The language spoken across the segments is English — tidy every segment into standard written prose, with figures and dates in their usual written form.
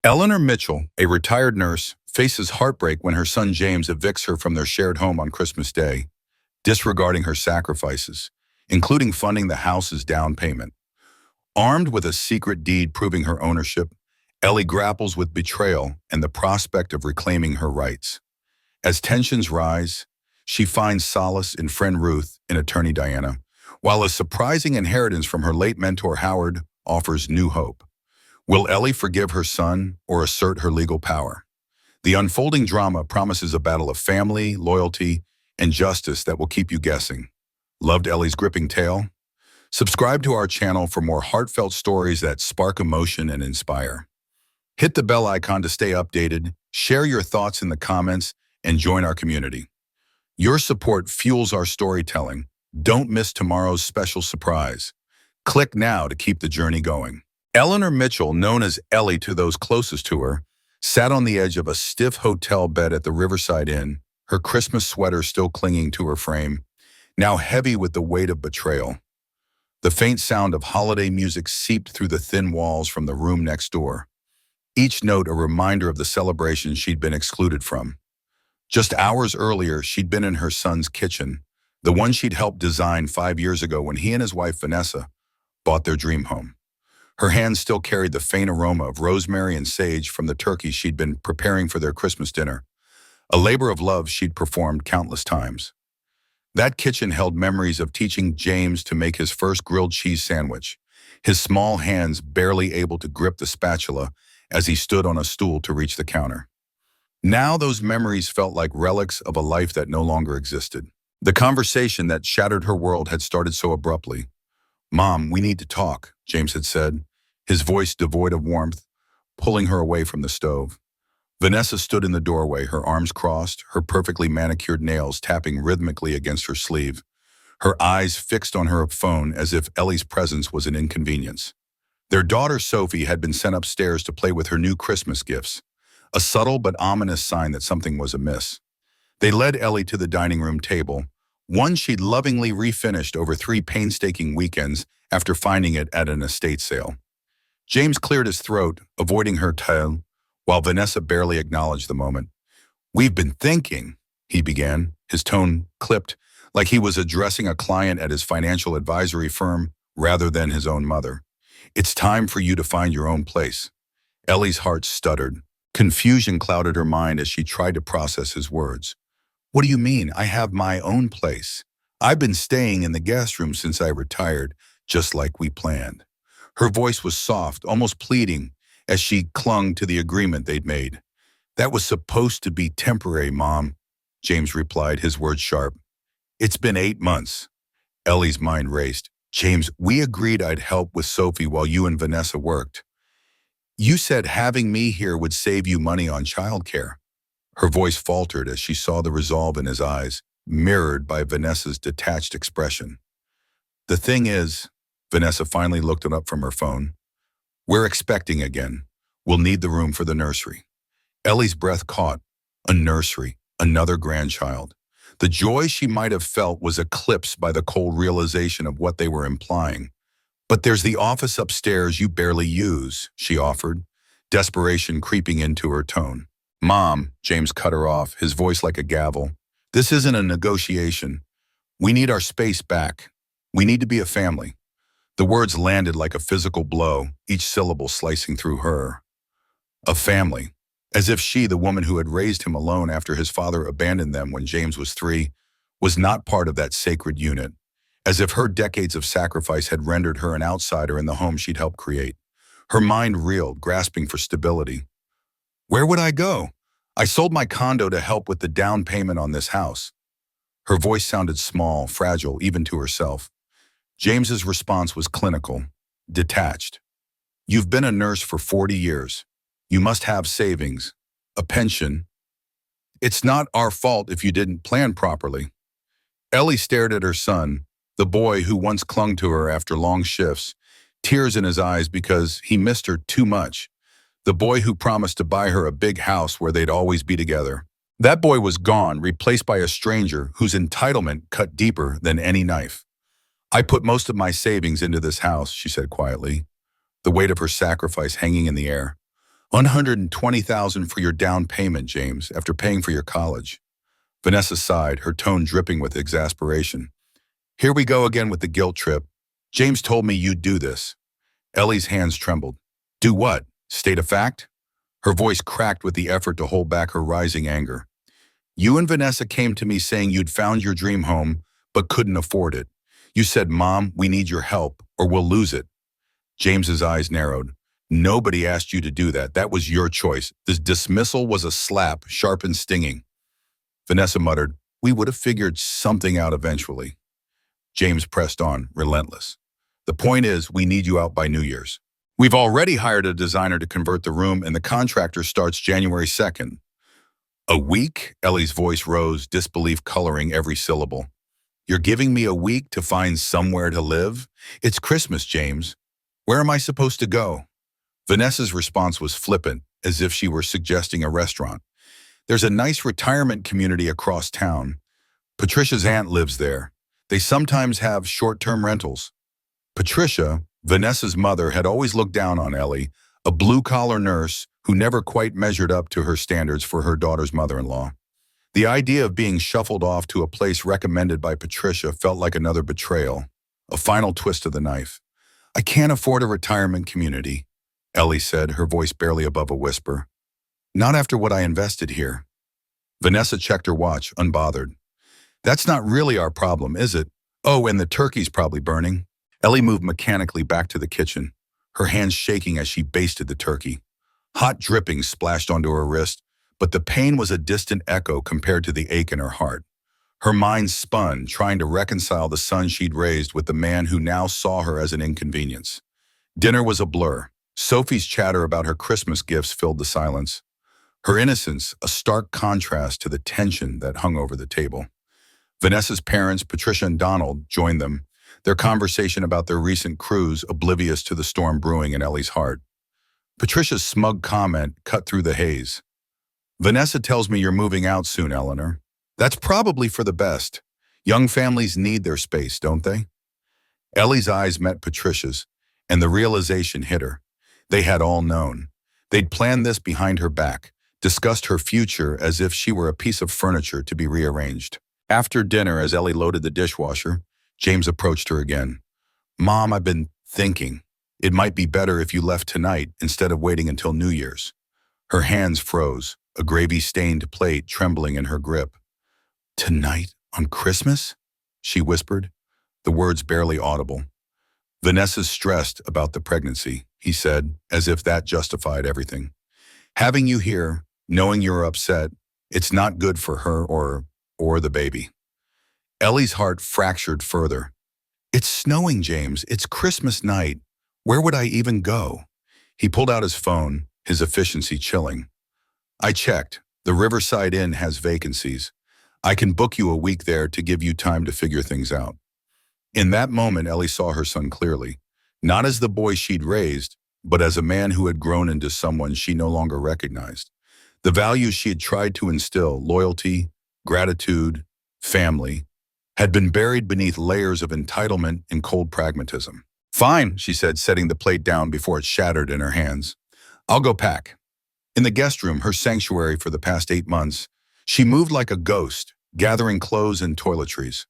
Ellaner Mitchell, a retired nurse, faces heartbreak when her son James evicts her from their shared home on Christmas Day, disregarding her sacrifices, including funding the house's down payment. Armed with a secret deed proving her ownership, Ellie grapples with betrayal and the prospect of reclaiming her rights. As tensions rise, she finds solace in friend Ruth and attorney Diana, while a surprising inheritance from her late mentor Howard offers new hope. Will Ellie forgive her son or assert her legal power? The unfolding drama promises a battle of family, loyalty, and justice that will keep you guessing. Loved Ellie's gripping tale? Subscribe to our channel for more heartfelt stories that spark emotion and inspire. Hit the bell icon to stay updated, share your thoughts in the comments, and join our community. Your support fuels our storytelling. Don't miss tomorrow's special surprise. Click now to keep the journey going. Ellaner Mitchell, known as Ellie to those closest to her, sat on the edge of a stiff hotel bed at the Riverside Inn, her Christmas sweater still clinging to her frame, now heavy with the weight of betrayal. The faint sound of holiday music seeped through the thin walls from the room next door, each note a reminder of the celebration she'd been excluded from. Just hours earlier, she'd been in her son's kitchen, the one she'd helped design 5 years ago when he and his wife, Vanessa, bought their dream home. Her hands still carried the faint aroma of rosemary and sage from the turkey she'd been preparing for their Christmas dinner, a labor of love she'd performed countless times. That kitchen held memories of teaching James to make his first grilled cheese sandwich, his small hands barely able to grip the spatula as he stood on a stool to reach the counter. Now those memories felt like relics of a life that no longer existed. The conversation that shattered her world had started so abruptly. "Mom, we need to talk," James had said, his voice devoid of warmth, pulling her away from the stove. Vanessa stood in the doorway, her arms crossed, her perfectly manicured nails tapping rhythmically against her sleeve, her eyes fixed on her phone as if Ellie's presence was an inconvenience. Their daughter Sophie had been sent upstairs to play with her new Christmas gifts, a subtle but ominous sign that something was amiss. They led Ellie to the dining room table, one she'd lovingly refinished over 3 painstaking weekends after finding it at an estate sale. James cleared his throat, avoiding her tale, while Vanessa barely acknowledged the moment. "We've been thinking," he began, his tone clipped, like he was addressing a client at his financial advisory firm rather than his own mother. "It's time for you to find your own place." Ellie's heart stuttered. Confusion clouded her mind as she tried to process his words. "What do you mean, I have my own place? I've been staying in the guest room since I retired, just like we planned." Her voice was soft, almost pleading, as she clung to the agreement they'd made. "That was supposed to be temporary, Mom," James replied, his words sharp. "It's been 8 months." Ellie's mind raced. "James, we agreed I'd help with Sophie while you and Vanessa worked. You said having me here would save you money on childcare." Her voice faltered as she saw the resolve in his eyes, mirrored by Vanessa's detached expression. "The thing is," Vanessa finally looked up from her phone, "we're expecting again. We'll need the room for the nursery." Ellie's breath caught. A nursery, another grandchild. The joy she might have felt was eclipsed by the cold realization of what they were implying. "But there's the office upstairs you barely use," she offered, desperation creeping into her tone. "Mom," James cut her off, his voice like a gavel. "This isn't a negotiation. We need our space back. We need to be a family." The words landed like a physical blow, each syllable slicing through her. A family. As if she, the woman who had raised him alone after his father abandoned them when James was 3, was not part of that sacred unit. As if her decades of sacrifice had rendered her an outsider in the home she'd helped create. Her mind reeled, grasping for stability. "Where would I go? I sold my condo to help with the down payment on this house." Her voice sounded small, fragile, even to herself. James's response was clinical, detached. "You've been a nurse for 40 years. You must have savings, a pension. It's not our fault if you didn't plan properly." Ellie stared at her son, the boy who once clung to her after long shifts, tears in his eyes because he missed her too much. The boy who promised to buy her a big house where they'd always be together. That boy was gone, replaced by a stranger whose entitlement cut deeper than any knife. "I put most of my savings into this house," she said quietly, the weight of her sacrifice hanging in the air. $120,000 for your down payment, James, after paying for your college. Vanessa sighed, her tone dripping with exasperation. Here we go again with the guilt trip. James told me you'd do this. Ellie's hands trembled. Do what? State a fact? Her voice cracked with the effort to hold back her rising anger. You and Vanessa came to me saying you'd found your dream home, but couldn't afford it. You said, Mom, we need your help, or we'll lose it. James's eyes narrowed. Nobody asked you to do that. That was your choice. This dismissal was a slap, sharp and stinging. Vanessa muttered, we would have figured something out eventually. James pressed on, relentless. The point is, we need you out by New Year's. We've already hired a designer to convert the room, and the contractor starts January 2nd. A week? Ellie's voice rose, disbelief coloring every syllable. You're giving me a week to find somewhere to live? It's Christmas, James. Where am I supposed to go? Vanessa's response was flippant, as if she were suggesting a restaurant. There's a nice retirement community across town. Patricia's aunt lives there. They sometimes have short-term rentals. Patricia, Vanessa's mother, had always looked down on Ellie, a blue-collar nurse who never quite measured up to her standards for her daughter's mother-in-law. The idea of being shuffled off to a place recommended by Patricia felt like another betrayal, a final twist of the knife. I can't afford a retirement community, Ellie said, her voice barely above a whisper. Not after what I invested here. Vanessa checked her watch, unbothered. That's not really our problem, is it? Oh, and the turkey's probably burning. Ellie moved mechanically back to the kitchen, her hands shaking as she basted the turkey. Hot drippings splashed onto her wrist, but the pain was a distant echo compared to the ache in her heart. Her mind spun, trying to reconcile the son she'd raised with the man who now saw her as an inconvenience. Dinner was a blur. Sophie's chatter about her Christmas gifts filled the silence. Her innocence, a stark contrast to the tension that hung over the table. Vanessa's parents, Patricia and Donald, joined them, their conversation about their recent cruise oblivious to the storm brewing in Ellie's heart. Patricia's smug comment cut through the haze. Vanessa tells me you're moving out soon, Ellaner. That's probably for the best. Young families need their space, don't they? Ellie's eyes met Patricia's, and the realization hit her. They had all known. They'd planned this behind her back, discussed her future as if she were a piece of furniture to be rearranged. After dinner, as Ellie loaded the dishwasher, James approached her again. Mom, I've been thinking. It might be better if you left tonight instead of waiting until New Year's. Her hands froze, a gravy-stained plate trembling in her grip. Tonight, on Christmas? She whispered, the words barely audible. Vanessa's stressed about the pregnancy, he said, as if that justified everything. Having you here, knowing you're upset, it's not good for her or the baby. Ellie's heart fractured further. It's snowing, James. It's Christmas night. Where would I even go? He pulled out his phone, his efficiency chilling. I checked. The Riverside Inn has vacancies. I can book you a week there to give you time to figure things out. In that moment, Ellie saw her son clearly, not as the boy she'd raised, but as a man who had grown into someone she no longer recognized. The values she had tried to instill, loyalty, gratitude, family, had been buried beneath layers of entitlement and cold pragmatism. Fine, she said, setting the plate down before it shattered in her hands. I'll go pack. In the guest room, her sanctuary for the past 8 months, she moved like a ghost, gathering clothes and toiletries.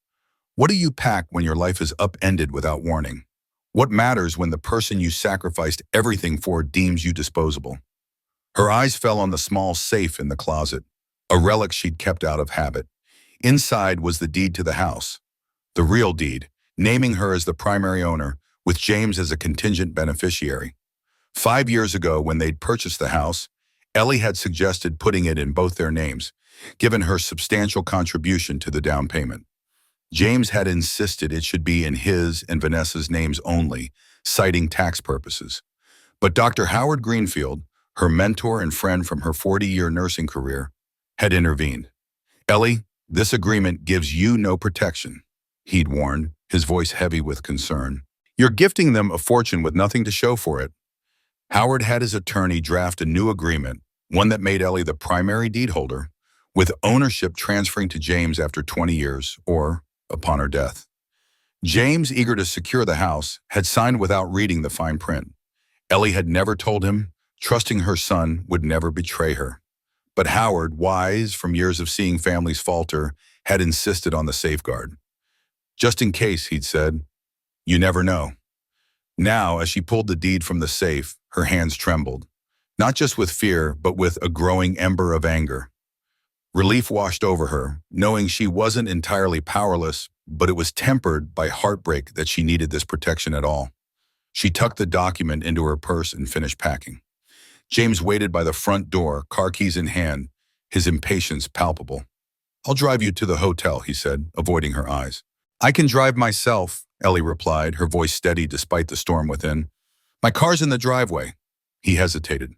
What do you pack when your life is upended without warning? What matters when the person you sacrificed everything for deems you disposable? Her eyes fell on the small safe in the closet, a relic she'd kept out of habit. Inside was the deed to the house, the real deed, naming her as the primary owner, with James as a contingent beneficiary. 5 years ago, when they'd purchased the house, Ellie had suggested putting it in both their names, given her substantial contribution to the down payment. James had insisted it should be in his and Vanessa's names only, citing tax purposes. But Dr. Howard Greenfield, her mentor and friend from her 40-year nursing career, had intervened. Ellie, this agreement gives you no protection, he'd warned, his voice heavy with concern. You're gifting them a fortune with nothing to show for it. Howard had his attorney draft a new agreement, one that made Ellie the primary deed holder, with ownership transferring to James after 20 years, or upon her death. James, eager to secure the house, had signed without reading the fine print. Ellie had never told him, trusting her son would never betray her. But Howard, wise from years of seeing families falter, had insisted on the safeguard. Just in case, he'd said, you never know. Now, as she pulled the deed from the safe, her hands trembled, not just with fear, but with a growing ember of anger. Relief washed over her, knowing she wasn't entirely powerless, but it was tempered by heartbreak that she needed this protection at all. She tucked the document into her purse and finished packing. James waited by the front door, car keys in hand, his impatience palpable. I'll drive you to the hotel, he said, avoiding her eyes. I can drive myself, Ellie replied, her voice steady despite the storm within. My car's in the driveway. He hesitated.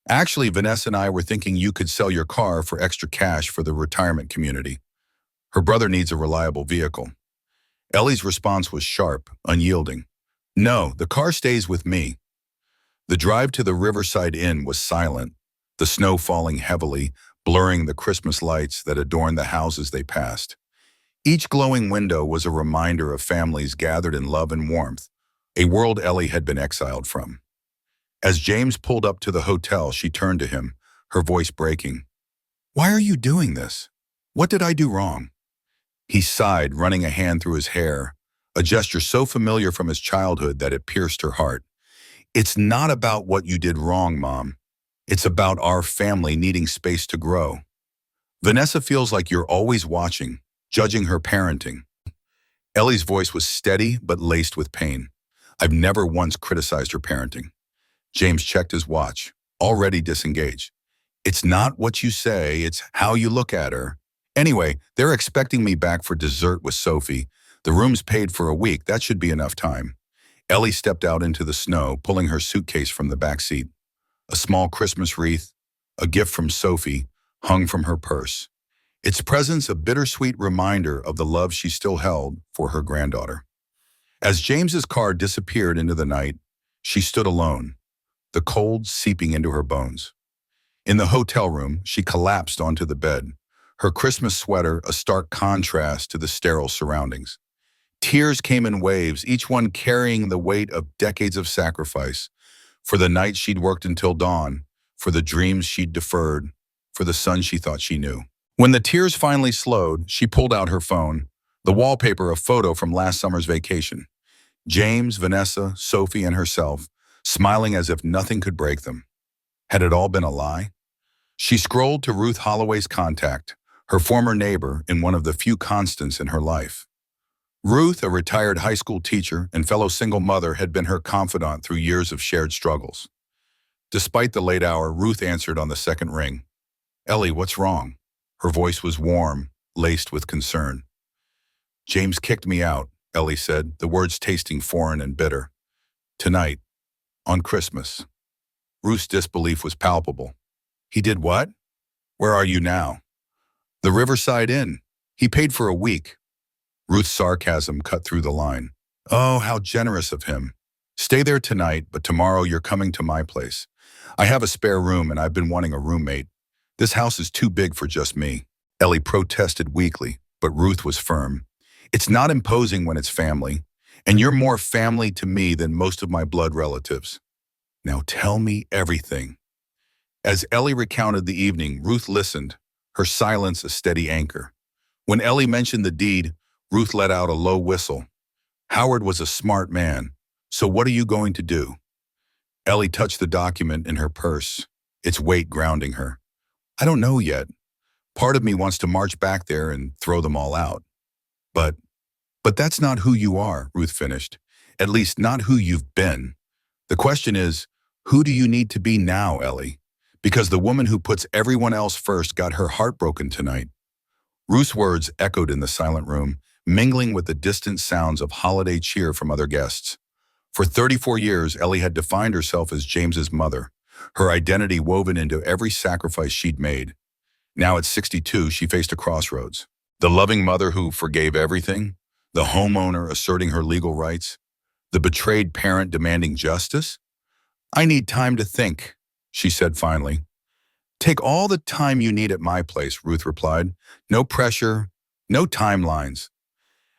Actually, Vanessa and I were thinking you could sell your car for extra cash for the retirement community. Her brother needs a reliable vehicle. Ellie's response was sharp, unyielding. No, the car stays with me. The drive to the Riverside Inn was silent, the snow falling heavily, blurring the Christmas lights that adorned the houses they passed. Each glowing window was a reminder of families gathered in love and warmth, a world Ellie had been exiled from. As James pulled up to the hotel, she turned to him, her voice breaking. Why are you doing this? What did I do wrong? He sighed, running a hand through his hair, a gesture so familiar from his childhood that it pierced her heart. It's not about what you did wrong, Mom. It's about our family needing space to grow. Vanessa feels like you're always watching, judging her parenting. Ellie's voice was steady but laced with pain. I've never once criticized her parenting. James checked his watch, already disengaged. It's not what you say, it's how you look at her. Anyway, they're expecting me back for dessert with Sophie. The room's paid for a week, that should be enough time. Ellie stepped out into the snow, pulling her suitcase from the back seat. A small Christmas wreath, a gift from Sophie, hung from her purse. Its presence a bittersweet reminder of the love she still held for her granddaughter. As James's car disappeared into the night, she stood alone, the cold seeping into her bones. In the hotel room, she collapsed onto the bed, her Christmas sweater a stark contrast to the sterile surroundings. Tears came in waves, each one carrying the weight of decades of sacrifice, for the nights she'd worked until dawn, for the dreams she'd deferred, for the son she thought she knew. When the tears finally slowed, she pulled out her phone, the wallpaper a photo from last summer's vacation. James, Vanessa, Sophie, and herself, smiling as if nothing could break them. Had it all been a lie? She scrolled to Ruth Holloway's contact, her former neighbor and one of the few constants in her life. Ruth, a retired high school teacher and fellow single mother, had been her confidant through years of shared struggles. Despite the late hour, Ruth answered on the second ring. Ellie, what's wrong? Her voice was warm, laced with concern. James kicked me out, Ellie said, the words tasting foreign and bitter. Tonight, on Christmas. Ruth's disbelief was palpable. He did what? Where are you now? The Riverside Inn. He paid for a week. Ruth's sarcasm cut through the line. Oh, how generous of him. Stay there tonight, but tomorrow you're coming to my place. I have a spare room and I've been wanting a roommate. This house is too big for just me. Ellie protested weakly, but Ruth was firm. It's not imposing when it's family, and you're more family to me than most of my blood relatives. Now tell me everything. As Ellie recounted the evening, Ruth listened, her silence a steady anchor. When Ellie mentioned the deed, Ruth let out a low whistle. Howard was a smart man, so what are you going to do? Ellie touched the document in her purse, its weight grounding her. I don't know yet. Part of me wants to march back there and throw them all out. But that's not who you are, Ruth finished. At least not who you've been. The question is, who do you need to be now, Ellie? Because the woman who puts everyone else first got her heart broken tonight. Ruth's words echoed in the silent room, mingling with the distant sounds of holiday cheer from other guests. For 34 years, Ellie had defined herself as James's mother, her identity woven into every sacrifice she'd made. Now at 62, she faced a crossroads. The loving mother who forgave everything, the homeowner asserting her legal rights, the betrayed parent demanding justice. I need time to think, she said finally. Take all the time you need at my place, Ruth replied. No pressure, no timelines.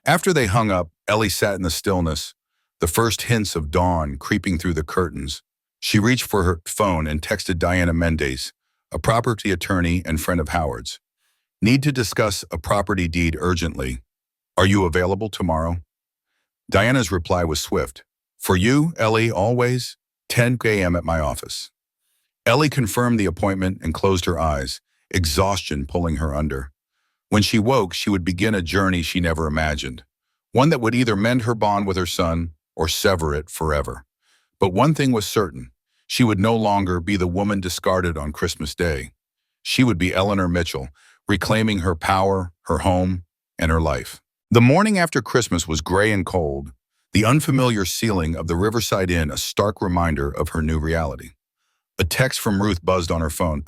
After they hung up, Ellie sat in the stillness, the first hints of dawn creeping through the curtains. She reached for her phone and texted Diana Mendez, a property attorney and friend of Howard's. Need to discuss a property deed urgently. Are you available tomorrow? Diana's reply was swift. For you, Ellie, always, 10 a.m. at my office. Ellie confirmed the appointment and closed her eyes, exhaustion pulling her under. When she woke, she would begin a journey she never imagined, one that would either mend her bond with her son or sever it forever. But one thing was certain, she would no longer be the woman discarded on Christmas Day. She would be Ellaner Mitchell, reclaiming her power, her home, and her life. The morning after Christmas was gray and cold, the unfamiliar ceiling of the Riverside Inn a stark reminder of her new reality. A text from Ruth buzzed on her phone.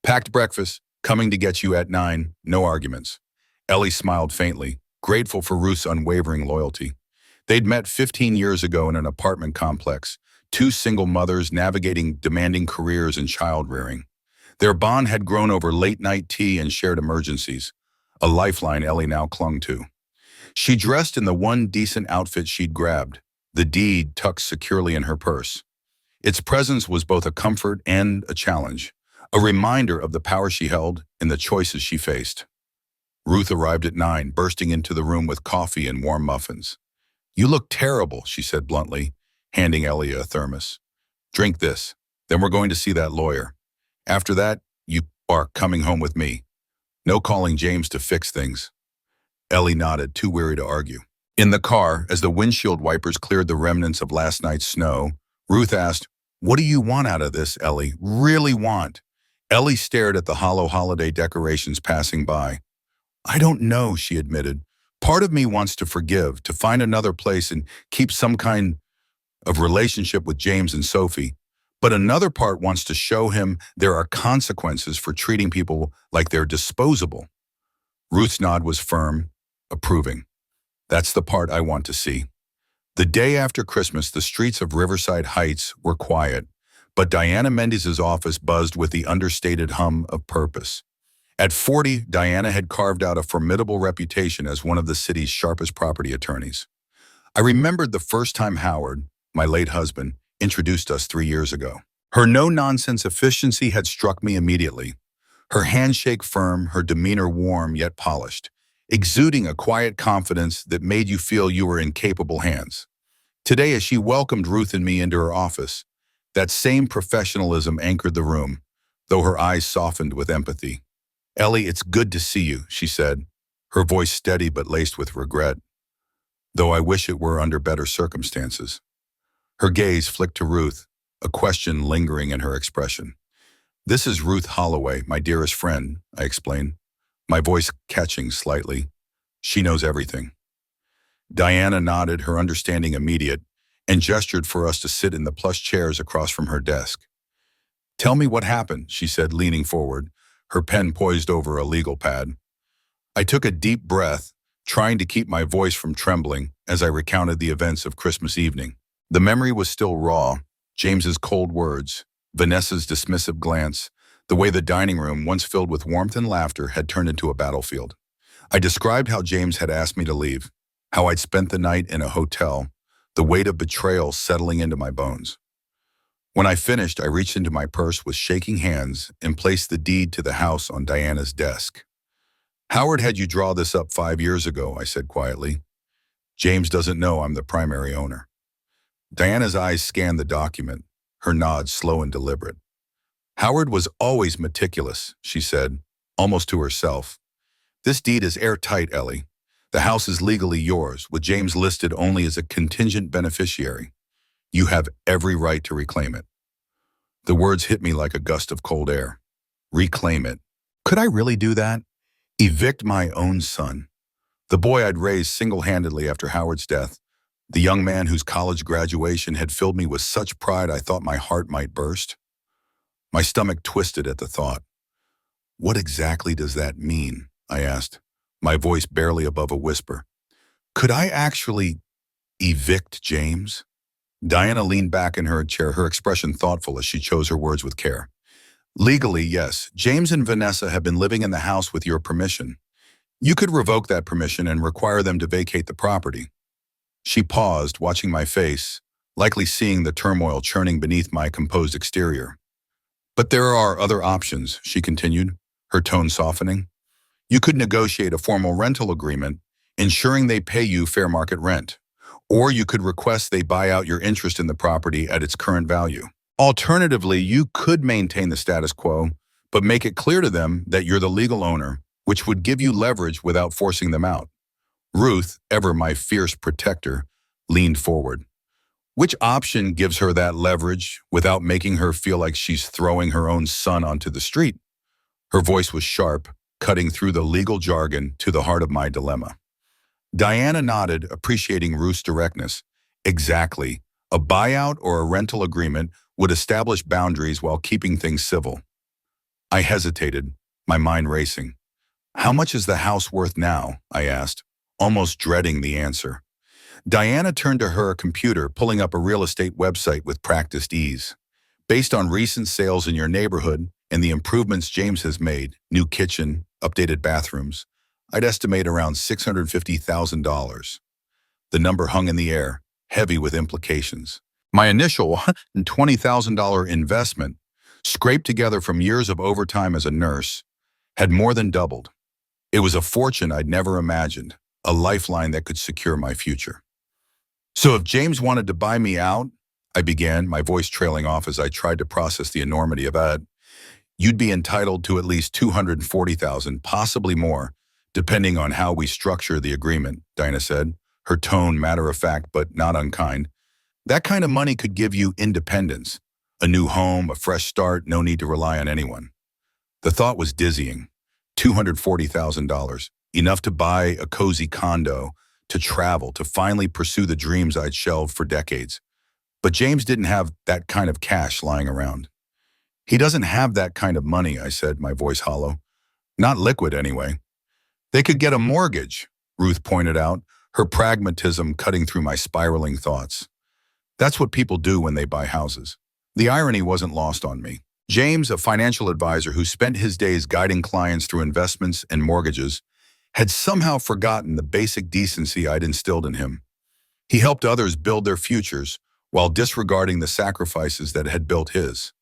Packed breakfast, coming to get you at 9, no arguments. Ellie smiled faintly, grateful for Ruth's unwavering loyalty. They'd met 15 years ago in an apartment complex, two single mothers navigating demanding careers and child-rearing. Their bond had grown over late-night tea and shared emergencies, a lifeline Ellie now clung to. She dressed in the one decent outfit she'd grabbed, the deed tucked securely in her purse. Its presence was both a comfort and a challenge, a reminder of the power she held and the choices she faced. Ruth arrived at 9, bursting into the room with coffee and warm muffins. You look terrible, she said bluntly, handing Ellie a thermos. Drink this, then we're going to see that lawyer. After that, you are coming home with me. No calling James to fix things. Ellie nodded, too weary to argue. In the car, as the windshield wipers cleared the remnants of last night's snow, Ruth asked, What do you want out of this, Ellie? Really want? Ellie stared at the hollow holiday decorations passing by. I don't know, she admitted. Part of me wants to forgive, to find another place and keep some kind of relationship with James and Sophie. But another part wants to show him there are consequences for treating people like they're disposable. Ruth's nod was firm, approving. That's the part I want to see. The day after Christmas, the streets of Riverside Heights were quiet, but Diana Mendez's office buzzed with the understated hum of purpose. At 40, Diana had carved out a formidable reputation as one of the city's sharpest property attorneys. I remembered the first time Howard, my late husband, introduced us 3 years ago. Her no-nonsense efficiency had struck me immediately. Her handshake firm, her demeanor warm yet polished, exuding a quiet confidence that made you feel you were in capable hands. Today, as she welcomed Ruth and me into her office, that same professionalism anchored the room, though her eyes softened with empathy. Ellie, it's good to see you, she said, her voice steady but laced with regret, though I wish it were under better circumstances. Her gaze flicked to Ruth, a question lingering in her expression. This is Ruth Holloway, my dearest friend, I explained, my voice catching slightly. She knows everything. Diana nodded, her understanding immediate, and gestured for us to sit in the plush chairs across from her desk. Tell me what happened, she said, leaning forward, her pen poised over a legal pad. I took a deep breath, trying to keep my voice from trembling as I recounted the events of Christmas evening. The memory was still raw, James's cold words, Vanessa's dismissive glance, the way the dining room, once filled with warmth and laughter, had turned into a battlefield. I described how James had asked me to leave, how I'd spent the night in a hotel, the weight of betrayal settling into my bones. When I finished, I reached into my purse with shaking hands and placed the deed to the house on Diana's desk. Howard had you draw this up 5 years ago, I said quietly. James doesn't know I'm the primary owner. Diana's eyes scanned the document, her nod slow and deliberate. Howard was always meticulous, she said, almost to herself. This deed is airtight, Ellie. The house is legally yours, with James listed only as a contingent beneficiary. You have every right to reclaim it. The words hit me like a gust of cold air. Reclaim it. Could I really do that? Evict my own son, the boy I'd raised single-handedly after Howard's death, the young man whose college graduation had filled me with such pride I thought my heart might burst? My stomach twisted at the thought. What exactly does that mean? I asked, my voice barely above a whisper. Could I actually evict James? Diana leaned back in her chair, her expression thoughtful as she chose her words with care. Legally, yes. James and Vanessa have been living in the house with your permission. You could revoke that permission and require them to vacate the property. She paused, watching my face, likely seeing the turmoil churning beneath my composed exterior. But there are other options, she continued, her tone softening. You could negotiate a formal rental agreement, ensuring they pay you fair market rent. Or you could request they buy out your interest in the property at its current value. Alternatively, you could maintain the status quo, but make it clear to them that you're the legal owner, which would give you leverage without forcing them out. Ruth, ever my fierce protector, leaned forward. Which option gives her that leverage without making her feel like she's throwing her own son onto the street? Her voice was sharp, cutting through the legal jargon to the heart of my dilemma. Diana nodded, appreciating Ruth's directness. Exactly. A buyout or a rental agreement would establish boundaries while keeping things civil. I hesitated, my mind racing. How much is the house worth now? I asked, almost dreading the answer. Diana turned to her computer, pulling up a real estate website with practiced ease. Based on recent sales in your neighborhood and the improvements James has made, new kitchen, updated bathrooms, I'd estimate around $650,000. The number hung in the air, heavy with implications. My initial $120,000 investment, scraped together from years of overtime as a nurse, had more than doubled. It was a fortune I'd never imagined, a lifeline that could secure my future. So if James wanted to buy me out, I began, my voice trailing off as I tried to process the enormity of it, you'd be entitled to at least $240,000, possibly more, depending on how we structure the agreement, Dinah said, her tone matter-of-fact but not unkind. That kind of money could give you independence, a new home, a fresh start, no need to rely on anyone. The thought was dizzying. $240,000, enough to buy a cozy condo, to travel, to finally pursue the dreams I'd shelved for decades. But James didn't have that kind of cash lying around. He doesn't have that kind of money, I said, my voice hollow. Not liquid, anyway. They could get a mortgage, Ruth pointed out, her pragmatism cutting through my spiraling thoughts. That's what people do when they buy houses. The irony wasn't lost on me. James, a financial advisor who spent his days guiding clients through investments and mortgages, had somehow forgotten the basic decency I'd instilled in him. He helped others build their futures while disregarding the sacrifices that had built his.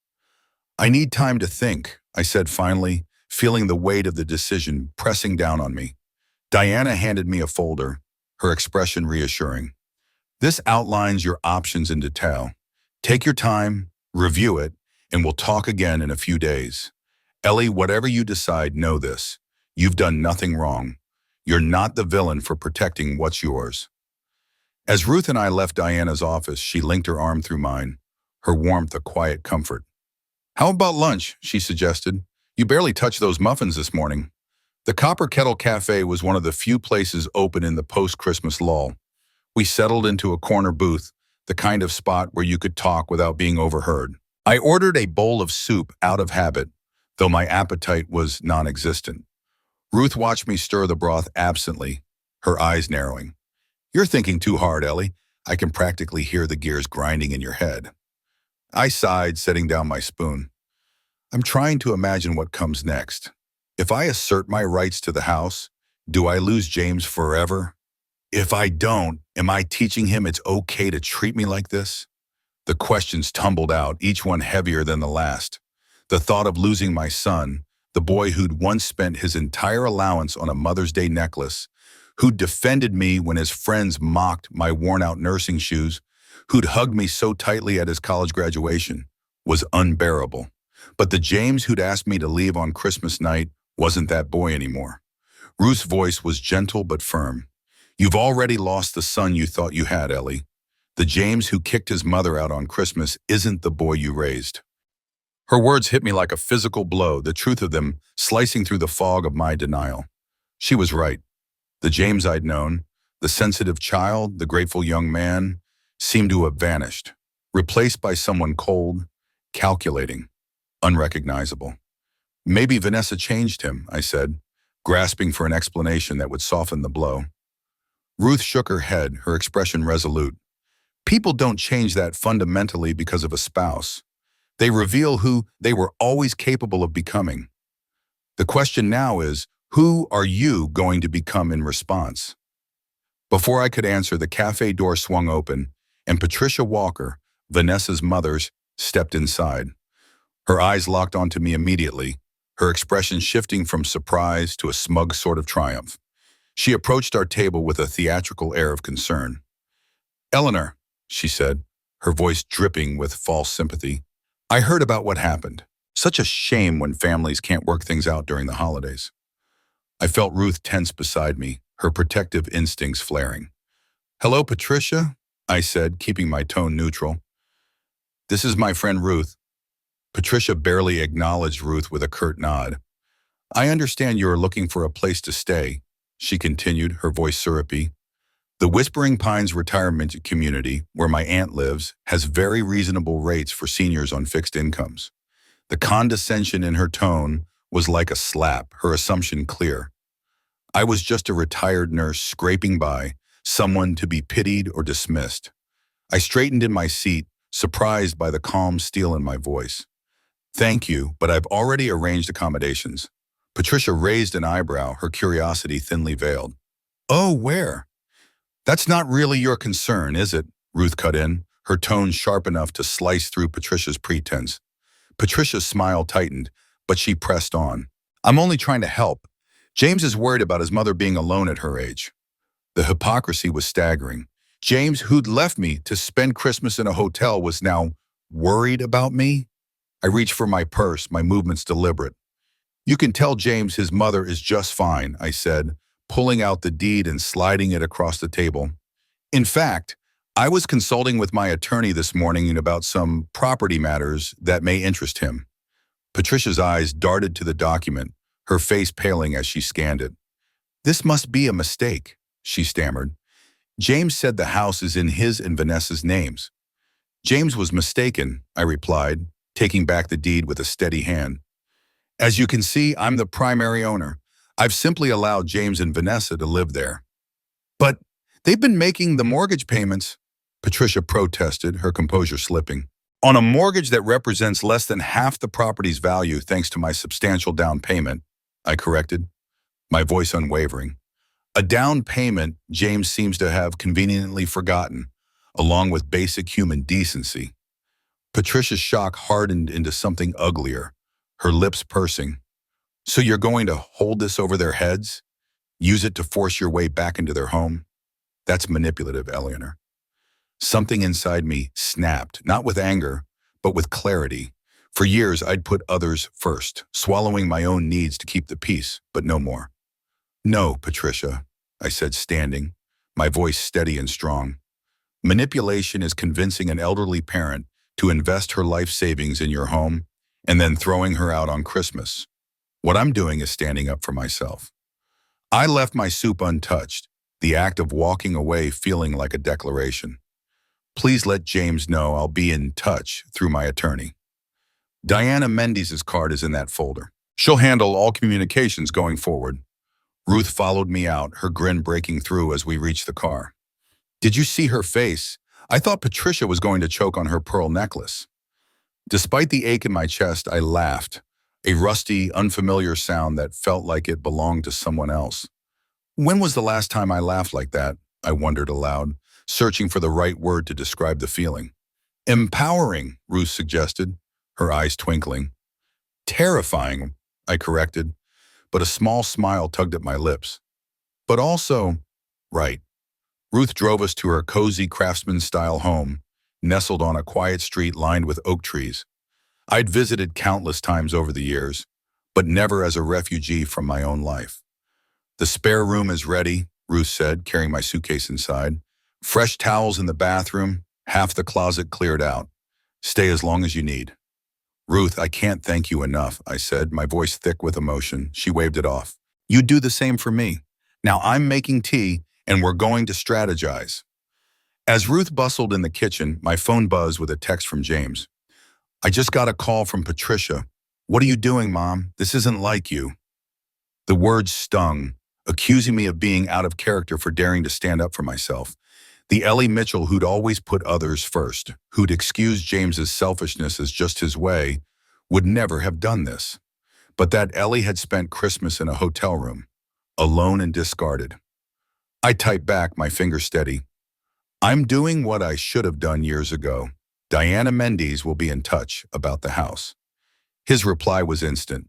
I need time to think, I said finally, feeling the weight of the decision pressing down on me. Diana handed me a folder, her expression reassuring. This outlines your options in detail. Take your time, review it, and we'll talk again in a few days. Ellie, whatever you decide, know this. You've done nothing wrong. You're not the villain for protecting what's yours. As Ruth and I left Diana's office, she linked her arm through mine, her warmth a quiet comfort. How about lunch? She suggested. You barely touched those muffins this morning. The Copper Kettle Cafe was one of the few places open in the post-Christmas lull. We settled into a corner booth, the kind of spot where you could talk without being overheard. I ordered a bowl of soup out of habit, though my appetite was non-existent. Ruth watched me stir the broth absently, her eyes narrowing. You're thinking too hard, Ellie. I can practically hear the gears grinding in your head. I sighed, setting down my spoon. I'm trying to imagine what comes next. If I assert my rights to the house, do I lose James forever? If I don't, am I teaching him it's okay to treat me like this? The questions tumbled out, each one heavier than the last. The thought of losing my son, the boy who'd once spent his entire allowance on a Mother's Day necklace, who'd defended me when his friends mocked my worn-out nursing shoes, who'd hugged me so tightly at his college graduation, was unbearable. But the James who'd asked me to leave on Christmas night wasn't that boy anymore. Ruth's voice was gentle but firm. You've already lost the son you thought you had, Ellie. The James who kicked his mother out on Christmas isn't the boy you raised. Her words hit me like a physical blow, the truth of them slicing through the fog of my denial. She was right. The James I'd known, the sensitive child, the grateful young man, seemed to have vanished, replaced by someone cold, calculating, unrecognizable. Maybe Vanessa changed him, I said, grasping for an explanation that would soften the blow. Ruth shook her head, her expression resolute. People don't change that fundamentally because of a spouse. They reveal who they were always capable of becoming. The question now is, who are you going to become in response? Before I could answer, the cafe door swung open, and Patricia Walker, Vanessa's mother, stepped inside. Her eyes locked onto me immediately, her expression shifting from surprise to a smug sort of triumph. She approached our table with a theatrical air of concern. "Ellaner," she said, her voice dripping with false sympathy, "I heard about what happened. Such a shame when families can't work things out during the holidays." I felt Ruth tense beside me, her protective instincts flaring. "Hello, Patricia," I said, keeping my tone neutral. "This is my friend Ruth." Patricia barely acknowledged Ruth with a curt nod. "I understand you are looking for a place to stay," she continued, her voice syrupy. "The Whispering Pines retirement community, where my aunt lives, has very reasonable rates for seniors on fixed incomes." The condescension in her tone was like a slap, her assumption clear. I was just a retired nurse scraping by, someone to be pitied or dismissed. I straightened in my seat, surprised by the calm steel in my voice. "Thank you, but I've already arranged accommodations." Patricia raised an eyebrow, her curiosity thinly veiled. "Oh, where?" "That's not really your concern, is it?" Ruth cut in, her tone sharp enough to slice through Patricia's pretense. Patricia's smile tightened, but she pressed on. "I'm only trying to help. James is worried about his mother being alone at her age." The hypocrisy was staggering. James, who'd left me to spend Christmas in a hotel, was now worried about me? I reached for my purse, my movements deliberate. "You can tell James his mother is just fine," I said, pulling out the deed and sliding it across the table. "In fact, I was consulting with my attorney this morning about some property matters that may interest him." Patricia's eyes darted to the document, her face paling as she scanned it. "This must be a mistake," she stammered. "James said the house is in his and Vanessa's names." "James was mistaken," I replied, taking back the deed with a steady hand. "As you can see, I'm the primary owner. I've simply allowed James and Vanessa to live there." "But they've been making the mortgage payments," Patricia protested, her composure slipping. "On a mortgage that represents less than half the property's value thanks to my substantial down payment," I corrected, my voice unwavering. A down payment James seems to have conveniently forgotten, along with basic human decency. Patricia's shock hardened into something uglier, her lips pursing. "So you're going to hold this over their heads? Use it to force your way back into their home? That's manipulative, Ellaner." Something inside me snapped, not with anger, but with clarity. For years, I'd put others first, swallowing my own needs to keep the peace, but no more. "No, Patricia," I said, standing, my voice steady and strong. "Manipulation is convincing an elderly parent to invest her life savings in your home and then throwing her out on Christmas. What I'm doing is standing up for myself." I left my soup untouched, the act of walking away feeling like a declaration. "Please let James know I'll be in touch through my attorney. Diana Mendez's card is in that folder. She'll handle all communications going forward." Ruth followed me out, her grin breaking through as we reached the car. "Did you see her face? I thought Patricia was going to choke on her pearl necklace." Despite the ache in my chest, I laughed, a rusty, unfamiliar sound that felt like it belonged to someone else. When was the last time I laughed like that? I wondered aloud, searching for the right word to describe the feeling. "Empowering," Ruth suggested, her eyes twinkling. "Terrifying," I corrected, but a small smile tugged at my lips. "But also, right." Ruth drove us to her cozy craftsman-style home, nestled on a quiet street lined with oak trees. I'd visited countless times over the years, but never as a refugee from my own life. "The spare room is ready," Ruth said, carrying my suitcase inside. "Fresh towels in the bathroom, half the closet cleared out. Stay as long as you need." "Ruth, I can't thank you enough," I said, my voice thick with emotion. She waved it off. "You do the same for me. Now I'm making tea, and we're going to strategize." As Ruth bustled in the kitchen, my phone buzzed with a text from James. "I just got a call from Patricia. What are you doing, Mom? This isn't like you." The words stung, accusing me of being out of character for daring to stand up for myself. The Ellie Mitchell who'd always put others first, who'd excused James's selfishness as just his way, would never have done this. But that Ellie had spent Christmas in a hotel room, alone and discarded. I typed back, my finger steady. I'm doing what I should have done years ago. Diana Mendes will be in touch about the house. His reply was instant.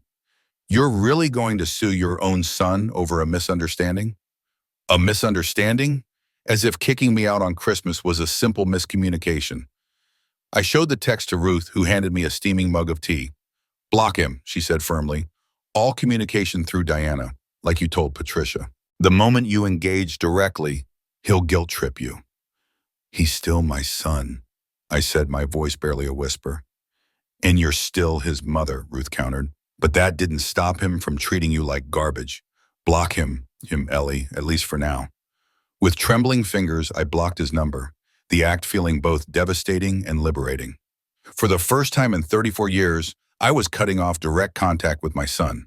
You're really going to sue your own son over a misunderstanding? A misunderstanding? As if kicking me out on Christmas was a simple miscommunication. I showed the text to Ruth, who handed me a steaming mug of tea. Block him, she said firmly. All communication through Diana, like you told Patricia. The moment you engage directly, he'll guilt trip you. He's still my son, I said, my voice barely a whisper. And you're still his mother, Ruth countered. But that didn't stop him from treating you like garbage. Block him, Ellie, at least for now. With trembling fingers, I blocked his number, the act feeling both devastating and liberating. For the first time in 34 years, I was cutting off direct contact with my son.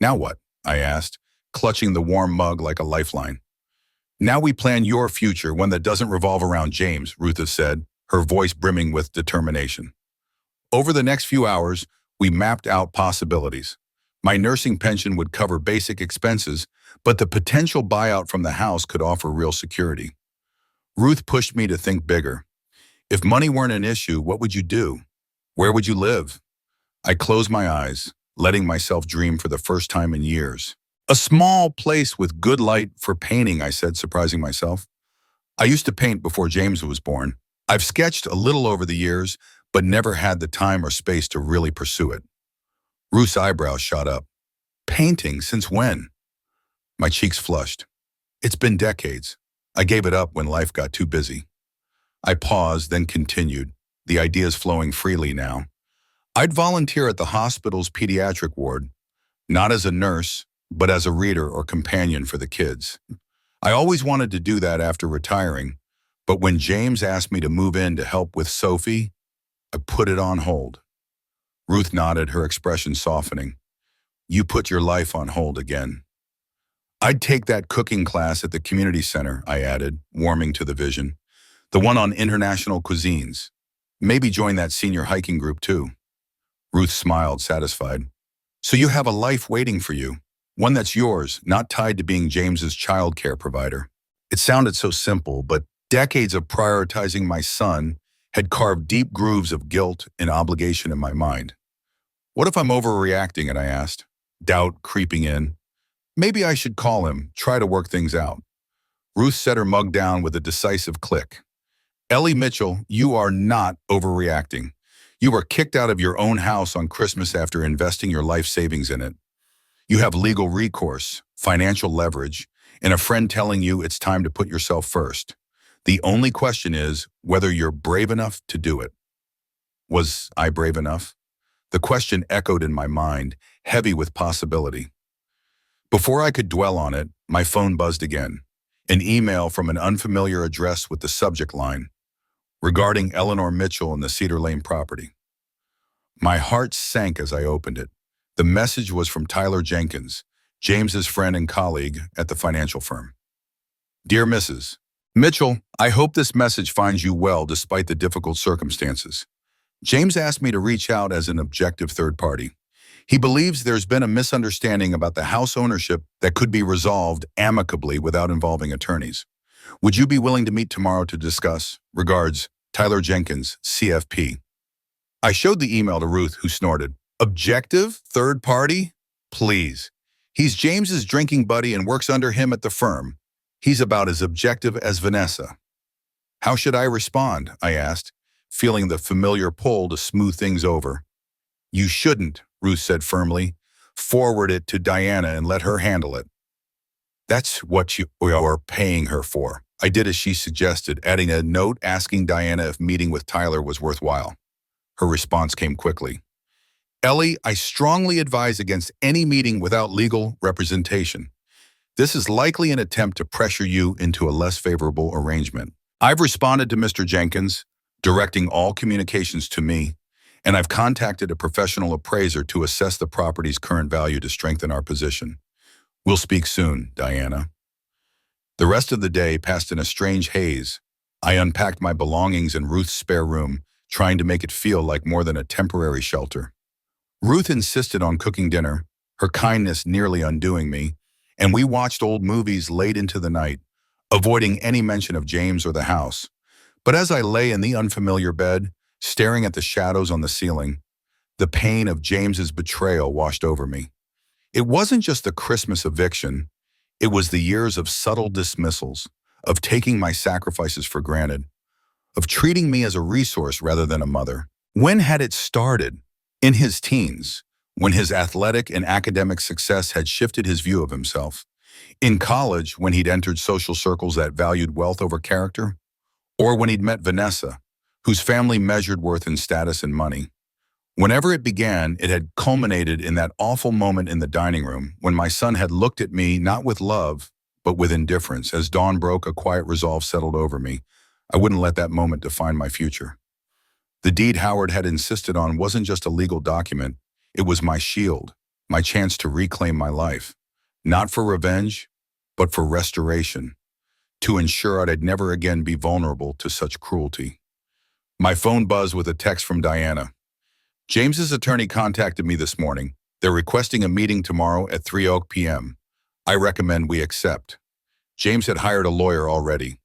Now what? I asked, clutching the warm mug like a lifeline. Now we plan your future, one that doesn't revolve around James, Ruth said, her voice brimming with determination. Over the next few hours, we mapped out possibilities. My nursing pension would cover basic expenses, but the potential buyout from the house could offer real security. Ruth pushed me to think bigger. If money weren't an issue, what would you do? Where would you live? I closed my eyes, letting myself dream for the first time in years. A small place with good light for painting, I said, surprising myself. I used to paint before James was born. I've sketched a little over the years, but never had the time or space to really pursue it. Ruth's eyebrows shot up. Painting, since when? My cheeks flushed. It's been decades. I gave it up when life got too busy. I paused, then continued, the ideas flowing freely now. I'd volunteer at the hospital's pediatric ward, not as a nurse, but as a reader or companion for the kids. I always wanted to do that after retiring, but when James asked me to move in to help with Sophie, I put it on hold. Ruth nodded, her expression softening. You put your life on hold again. I'd take that cooking class at the community center, I added, warming to the vision. The one on international cuisines. Maybe join that senior hiking group too. Ruth smiled, satisfied. So you have a life waiting for you. One that's yours, not tied to being James's childcare provider. It sounded so simple, but decades of prioritizing my son had carved deep grooves of guilt and obligation in my mind. What if I'm overreacting, and I asked, doubt creeping in. Maybe I should call him, try to work things out. Ruth set her mug down with a decisive click. Ellaner Mitchell, you are not overreacting. You were kicked out of your own house on Christmas after investing your life savings in it. You have legal recourse, financial leverage, and a friend telling you it's time to put yourself first. The only question is whether you're brave enough to do it. Was I brave enough? The question echoed in my mind, heavy with possibility. Before I could dwell on it, my phone buzzed again. An email from an unfamiliar address with the subject line, regarding Ellaner Mitchell and the Cedar Lane property. My heart sank as I opened it. The message was from Tyler Jenkins, James's friend and colleague at the financial firm. Dear Mrs. Mitchell, I hope this message finds you well despite the difficult circumstances. James asked me to reach out as an objective third party. He believes there's been a misunderstanding about the house ownership that could be resolved amicably without involving attorneys. Would you be willing to meet tomorrow to discuss? Regards, Tyler Jenkins, CFP. I showed the email to Ruth, who snorted. Objective? Third party? Please. He's James's drinking buddy and works under him at the firm. He's about as objective as Vanessa. How should I respond? I asked, feeling the familiar pull to smooth things over. You shouldn't, Ruth said firmly. Forward it to Diana and let her handle it. That's what you are paying her for. I did as she suggested, adding a note asking Diana if meeting with Tyler was worthwhile. Her response came quickly. Ellie, I strongly advise against any meeting without legal representation. This is likely an attempt to pressure you into a less favorable arrangement. I've responded to Mr. Jenkins, directing all communications to me, and I've contacted a professional appraiser to assess the property's current value to strengthen our position. We'll speak soon, Diana. The rest of the day passed in a strange haze. I unpacked my belongings in Ruth's spare room, trying to make it feel like more than a temporary shelter. Ruth insisted on cooking dinner, her kindness nearly undoing me, and we watched old movies late into the night, avoiding any mention of James or the house. But as I lay in the unfamiliar bed, staring at the shadows on the ceiling, the pain of James's betrayal washed over me. It wasn't just the Christmas eviction, it was the years of subtle dismissals, of taking my sacrifices for granted, of treating me as a resource rather than a mother. When had it started? In his teens, when his athletic and academic success had shifted his view of himself. In college, when he'd entered social circles that valued wealth over character. Or when he'd met Vanessa, whose family measured worth in status and money. Whenever it began, it had culminated in that awful moment in the dining room when my son had looked at me not with love, but with indifference. As dawn broke, a quiet resolve settled over me. I wouldn't let that moment define my future. The deed Howard had insisted on wasn't just a legal document. It was my shield, my chance to reclaim my life. Not for revenge, but for restoration. To ensure I'd never again be vulnerable to such cruelty. My phone buzzed with a text from Diana. James's attorney contacted me this morning. They're requesting a meeting tomorrow at 3 p.m. I recommend we accept. James had hired a lawyer already.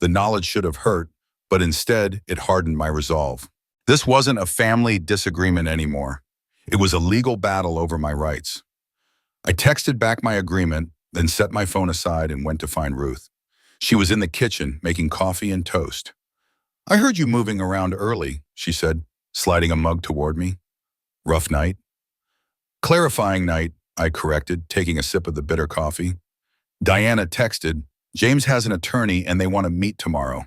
The knowledge should have hurt, but instead it hardened my resolve. This wasn't a family disagreement anymore. It was a legal battle over my rights. I texted back my agreement, then set my phone aside and went to find Ruth. She was in the kitchen making coffee and toast. I heard you moving around early, she said, sliding a mug toward me. Rough night? Clarifying night, I corrected, taking a sip of the bitter coffee. Diana texted, James has an attorney and they want to meet tomorrow.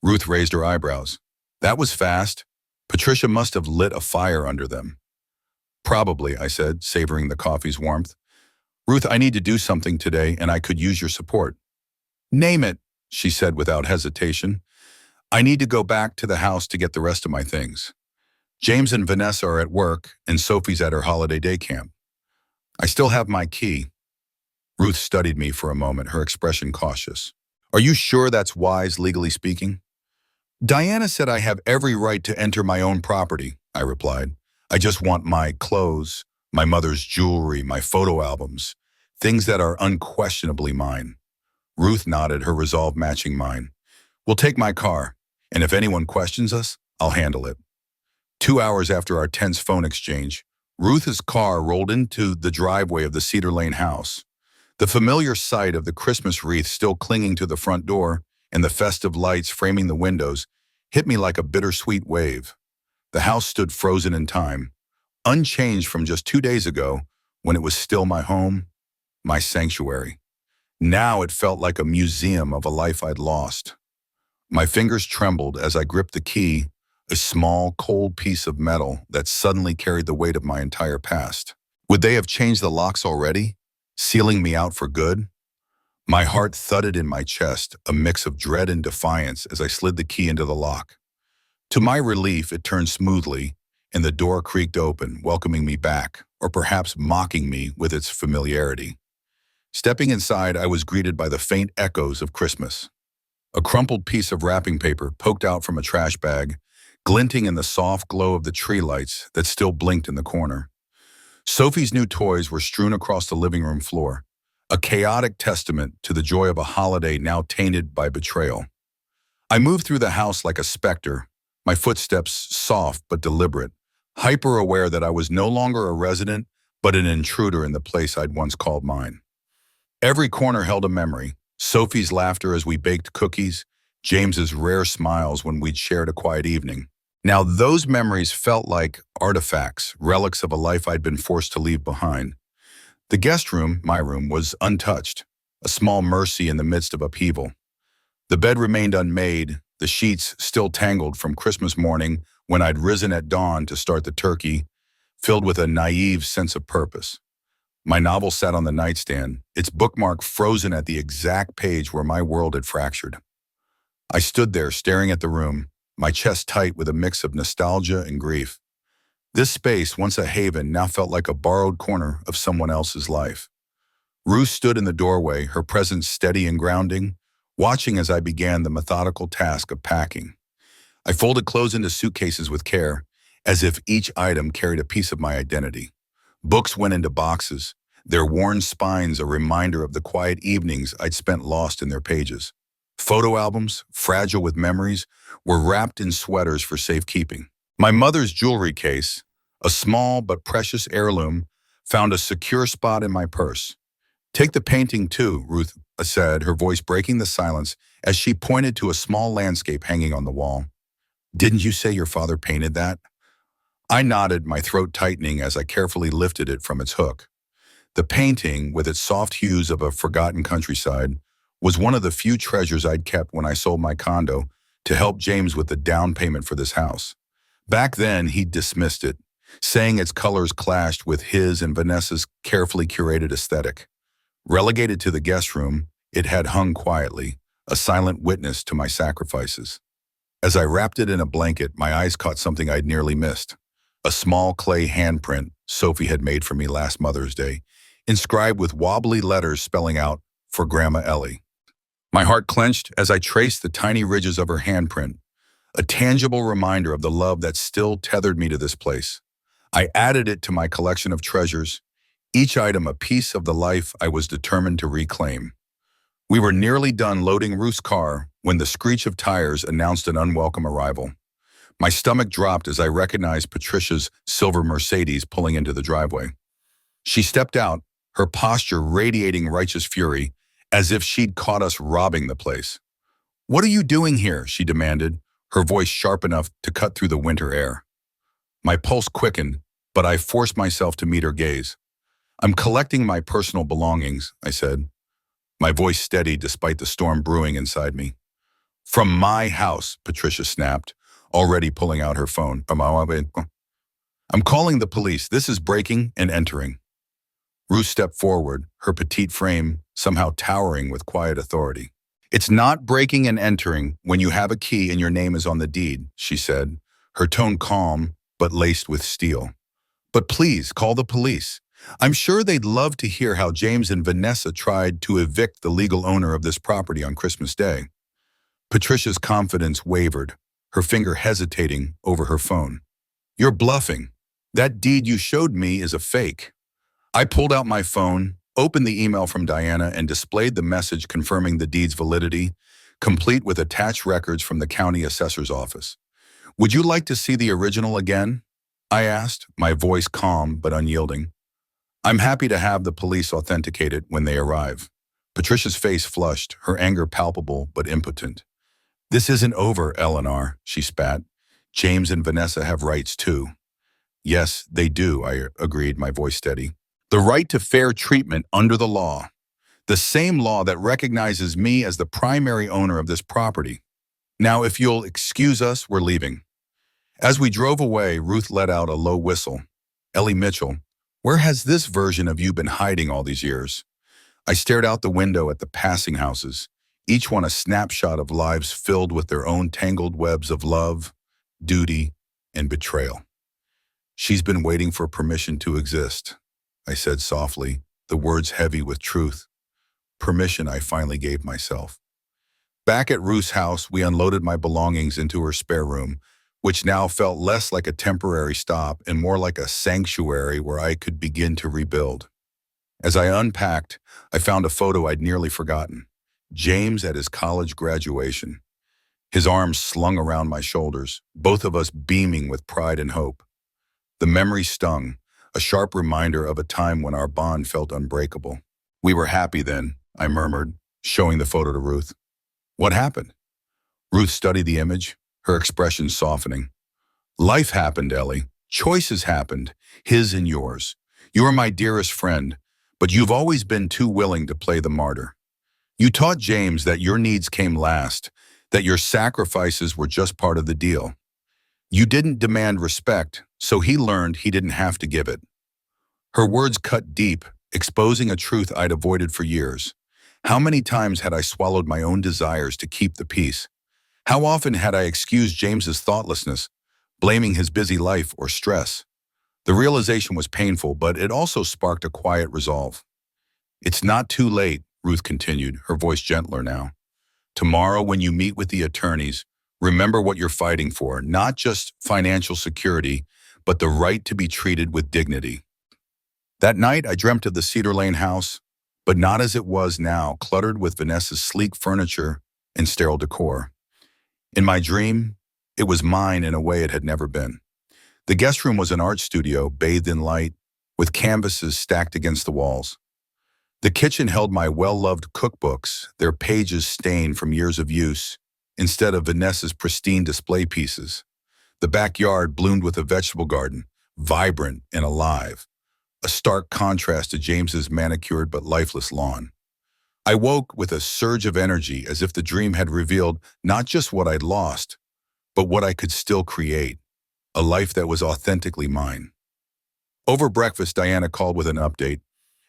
Ruth raised her eyebrows. That was fast. Patricia must have lit a fire under them. Probably, I said, savoring the coffee's warmth. Ruth, I need to do something today and I could use your support. Name it, she said without hesitation. I need to go back to the house to get the rest of my things. James and Vanessa are at work and Sophie's at her holiday day camp. I still have my key. Ruth studied me for a moment, her expression cautious. Are you sure that's wise, legally speaking? Diana said I have every right to enter my own property, I replied. I just want my clothes, my mother's jewelry, my photo albums, things that are unquestionably mine. Ruth nodded, her resolve matching mine. We'll take my car, and if anyone questions us, I'll handle it. 2 hours after our tense phone exchange, Ruth's car rolled into the driveway of the Cedar Lane house. The familiar sight of the Christmas wreath still clinging to the front door and the festive lights framing the windows hit me like a bittersweet wave. The house stood frozen in time, unchanged from just 2 days ago when it was still my home, my sanctuary. Now it felt like a museum of a life I'd lost. My fingers trembled as I gripped the key, a small, cold piece of metal that suddenly carried the weight of my entire past. Would they have changed the locks already, sealing me out for good? My heart thudded in my chest, a mix of dread and defiance as I slid the key into the lock. To my relief, it turned smoothly, and the door creaked open, welcoming me back, or perhaps mocking me with its familiarity. Stepping inside, I was greeted by the faint echoes of Christmas. A crumpled piece of wrapping paper poked out from a trash bag, glinting in the soft glow of the tree lights that still blinked in the corner. Sophie's new toys were strewn across the living room floor, a chaotic testament to the joy of a holiday now tainted by betrayal. I moved through the house like a specter, my footsteps soft but deliberate, hyper-aware that I was no longer a resident, but an intruder in the place I'd once called mine. Every corner held a memory, Sophie's laughter as we baked cookies, James's rare smiles when we'd shared a quiet evening. Now those memories felt like artifacts, relics of a life I'd been forced to leave behind. The guest room, my room, was untouched, a small mercy in the midst of upheaval. The bed remained unmade, the sheets still tangled from Christmas morning when I'd risen at dawn to start the turkey, filled with a naive sense of purpose. My novel sat on the nightstand, its bookmark frozen at the exact page where my world had fractured. I stood there staring at the room, my chest tight with a mix of nostalgia and grief. This space, once a haven, now felt like a borrowed corner of someone else's life. Ruth stood in the doorway, her presence steady and grounding, watching as I began the methodical task of packing. I folded clothes into suitcases with care, as if each item carried a piece of my identity. Books went into boxes, their worn spines a reminder of the quiet evenings I'd spent lost in their pages. Photo albums, fragile with memories, were wrapped in sweaters for safekeeping. My mother's jewelry case, a small but precious heirloom, found a secure spot in my purse. Take the painting too, Ruth said, her voice breaking the silence as she pointed to a small landscape hanging on the wall. Didn't you say your father painted that? I nodded, my throat tightening as I carefully lifted it from its hook. The painting, with its soft hues of a forgotten countryside, was one of the few treasures I'd kept when I sold my condo to help James with the down payment for this house. Back then, he'd dismissed it, saying its colors clashed with his and Vanessa's carefully curated aesthetic. Relegated to the guest room, it had hung quietly, a silent witness to my sacrifices. As I wrapped it in a blanket, my eyes caught something I'd nearly missed. A small clay handprint Sophie had made for me last Mother's Day, inscribed with wobbly letters spelling out, "For Grandma Ellie." My heart clenched as I traced the tiny ridges of her handprint, a tangible reminder of the love that still tethered me to this place. I added it to my collection of treasures, each item a piece of the life I was determined to reclaim. We were nearly done loading Ruth's car when the screech of tires announced an unwelcome arrival. My stomach dropped as I recognized Patricia's silver Mercedes pulling into the driveway. She stepped out, her posture radiating righteous fury, as if she'd caught us robbing the place. "What are you doing here?" she demanded, her voice sharp enough to cut through the winter air. My pulse quickened, but I forced myself to meet her gaze. "I'm collecting my personal belongings," I said, my voice steady despite the storm brewing inside me. "From my house," Patricia snapped, already pulling out her phone. "I'm calling the police. This is breaking and entering." Ruth stepped forward, her petite frame somehow towering with quiet authority. "It's not breaking and entering when you have a key and your name is on the deed," she said, her tone calm but laced with steel. "But please, call the police. I'm sure they'd love to hear how James and Vanessa tried to evict the legal owner of this property on Christmas Day." Patricia's confidence wavered, her finger hesitating over her phone. "You're bluffing. That deed you showed me is a fake." I pulled out my phone, opened the email from Diana, and displayed the message confirming the deed's validity, complete with attached records from the county assessor's office. "Would you like to see the original again?" I asked, my voice calm but unyielding. "I'm happy to have the police authenticate it when they arrive." Patricia's face flushed, her anger palpable but impotent. "This isn't over, Ellaner," she spat. "James and Vanessa have rights too." "Yes, they do," I agreed, my voice steady. "The right to fair treatment under the law. The same law that recognizes me as the primary owner of this property. Now, if you'll excuse us, we're leaving." As we drove away, Ruth let out a low whistle. "Ellie Mitchell, where has this version of you been hiding all these years?" I stared out the window at the passing houses, each one a snapshot of lives filled with their own tangled webs of love, duty, and betrayal. "She's been waiting for permission to exist," I said softly, the words heavy with truth. Permission I finally gave myself. Back at Ruth's house, we unloaded my belongings into her spare room, which now felt less like a temporary stop and more like a sanctuary where I could begin to rebuild. As I unpacked, I found a photo I'd nearly forgotten. James at his college graduation. His arms slung around my shoulders, both of us beaming with pride and hope. The memory stung, a sharp reminder of a time when our bond felt unbreakable. "We were happy then," I murmured, showing the photo to Ruth. "What happened?" Ruth studied the image, her expression softening. "Life happened, Ellie. Choices happened, his and yours. You are my dearest friend, but you've always been too willing to play the martyr. You taught James that your needs came last, that your sacrifices were just part of the deal. You didn't demand respect, so he learned he didn't have to give it." Her words cut deep, exposing a truth I'd avoided for years. How many times had I swallowed my own desires to keep the peace? How often had I excused James's thoughtlessness, blaming his busy life or stress? The realization was painful, but it also sparked a quiet resolve. "It's not too late," Ruth continued, her voice gentler now. "Tomorrow, when you meet with the attorneys, remember what you're fighting for, not just financial security, but the right to be treated with dignity." That night, I dreamt of the Cedar Lane house, but not as it was now, cluttered with Vanessa's sleek furniture and sterile decor. In my dream, it was mine in a way it had never been. The guest room was an art studio bathed in light, with canvases stacked against the walls. The kitchen held my well-loved cookbooks, their pages stained from years of use, instead of Vanessa's pristine display pieces. The backyard bloomed with a vegetable garden, vibrant and alive, a stark contrast to James's manicured but lifeless lawn. I woke with a surge of energy as if the dream had revealed not just what I'd lost, but what I could still create, a life that was authentically mine. Over breakfast, Diana called with an update.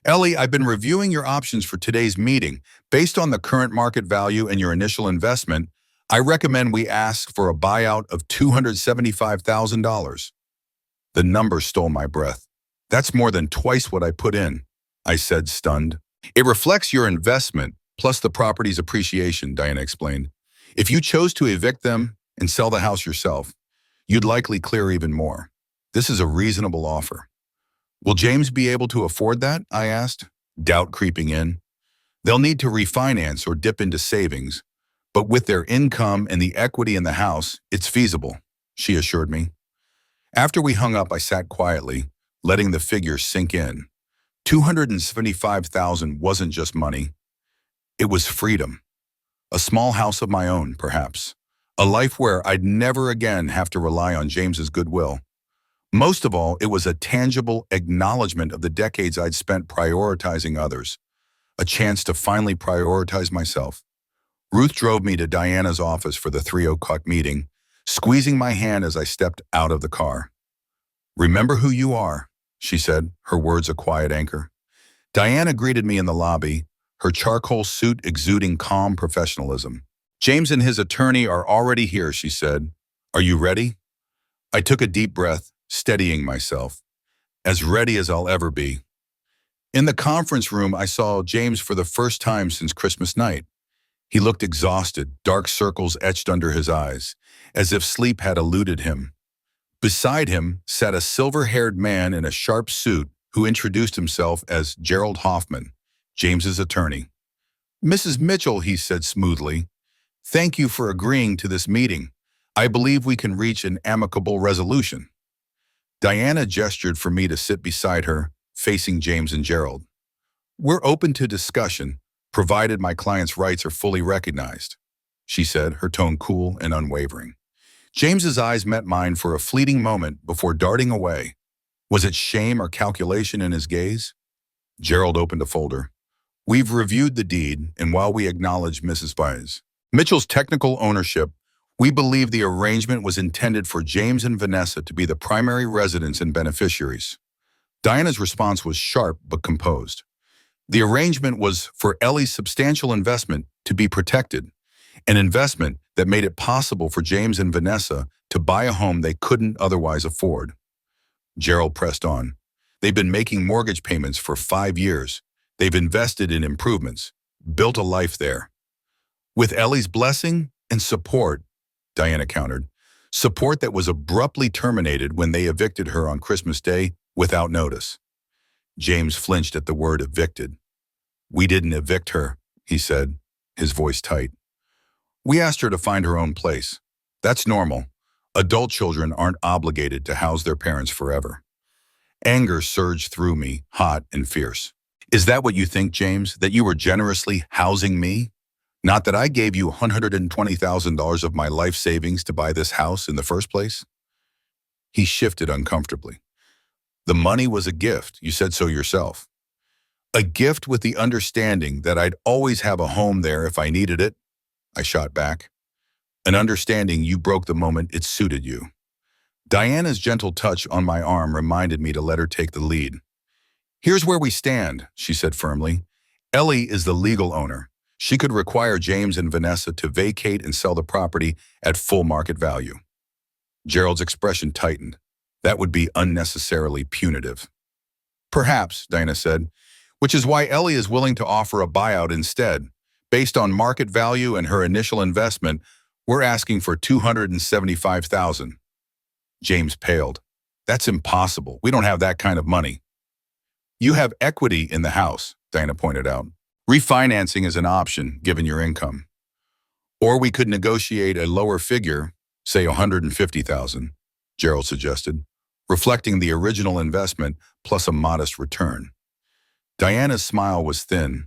Ellie, I've been reviewing your options for today's meeting. Based on the current market value and your initial investment, I recommend we ask for a buyout of $275,000. The number stole my breath. That's more than twice what I put in, I said, stunned. It reflects your investment, plus the property's appreciation, Diana explained. If you chose to evict them and sell the house yourself, you'd likely clear even more. This is a reasonable offer. Will James be able to afford that? I asked, doubt creeping in. They'll need to refinance or dip into savings, but with their income and the equity in the house, it's feasible, she assured me. After we hung up, I sat quietly, letting the figure sink in. $275,000 wasn't just money. It was freedom. A small house of my own, perhaps. A life where I'd never again have to rely on James's goodwill. Most of all, it was a tangible acknowledgement of the decades I'd spent prioritizing others. A chance to finally prioritize myself. Ruth drove me to Diana's office for the 3 o'clock meeting, squeezing my hand as I stepped out of the car. "Remember who you are," she said, her words a quiet anchor. Diana greeted me in the lobby, her charcoal suit exuding calm professionalism. "James and his attorney are already here," she said. "Are you ready?" I took a deep breath, steadying myself. As ready as I'll ever be. In the conference room, I saw James for the first time since Christmas night. He looked exhausted, dark circles etched under his eyes, as if sleep had eluded him. Beside him sat a silver-haired man in a sharp suit who introduced himself as Gerald Hoffman, James's attorney. "Mrs. Mitchell," he said smoothly, "thank you for agreeing to this meeting. I believe we can reach an amicable resolution." Diana gestured for me to sit beside her, facing James and Gerald. "We're open to discussion, provided my client's rights are fully recognized," she said, her tone cool and unwavering. James's eyes met mine for a fleeting moment before darting away. Was it shame or calculation in his gaze? Gerald opened a folder. "We've reviewed the deed, and while we acknowledge Mrs. Mitchell's technical ownership, we believe the arrangement was intended for James and Vanessa to be the primary residents and beneficiaries." Diana's response was sharp but composed. The arrangement was for Ellie's substantial investment to be protected, an investment that made it possible for James and Vanessa to buy a home they couldn't otherwise afford. Gerald pressed on. "They've been making mortgage payments for 5 years. They've invested in improvements, built a life there. With Ellie's blessing and support," Diana countered, "support that was abruptly terminated when they evicted her on Christmas Day without notice." James flinched at the word evicted. "We didn't evict her," he said, his voice tight. "We asked her to find her own place. That's normal. Adult children aren't obligated to house their parents forever." Anger surged through me, hot and fierce. "Is that what you think, James, that you were generously housing me? Not that I gave you $120,000 of my life savings to buy this house in the first place?" He shifted uncomfortably. "The money was a gift, you said so yourself." "A gift with the understanding that I'd always have a home there if I needed it," I shot back. "An understanding you broke the moment it suited you." Diana's gentle touch on my arm reminded me to let her take the lead. "Here's where we stand," she said firmly. "Ellie is the legal owner. She could require James and Vanessa to vacate and sell the property at full market value." Gerald's expression tightened. "That would be unnecessarily punitive." "Perhaps," Diana said, "which is why Ellie is willing to offer a buyout instead. Based on market value and her initial investment, we're asking for $275,000. James paled. "That's impossible. We don't have that kind of money." "You have equity in the house," Diana pointed out. "Refinancing is an option, given your income." Or we could negotiate a lower figure, say 150,000, Gerald suggested, reflecting the original investment plus a modest return. Diana's smile was thin.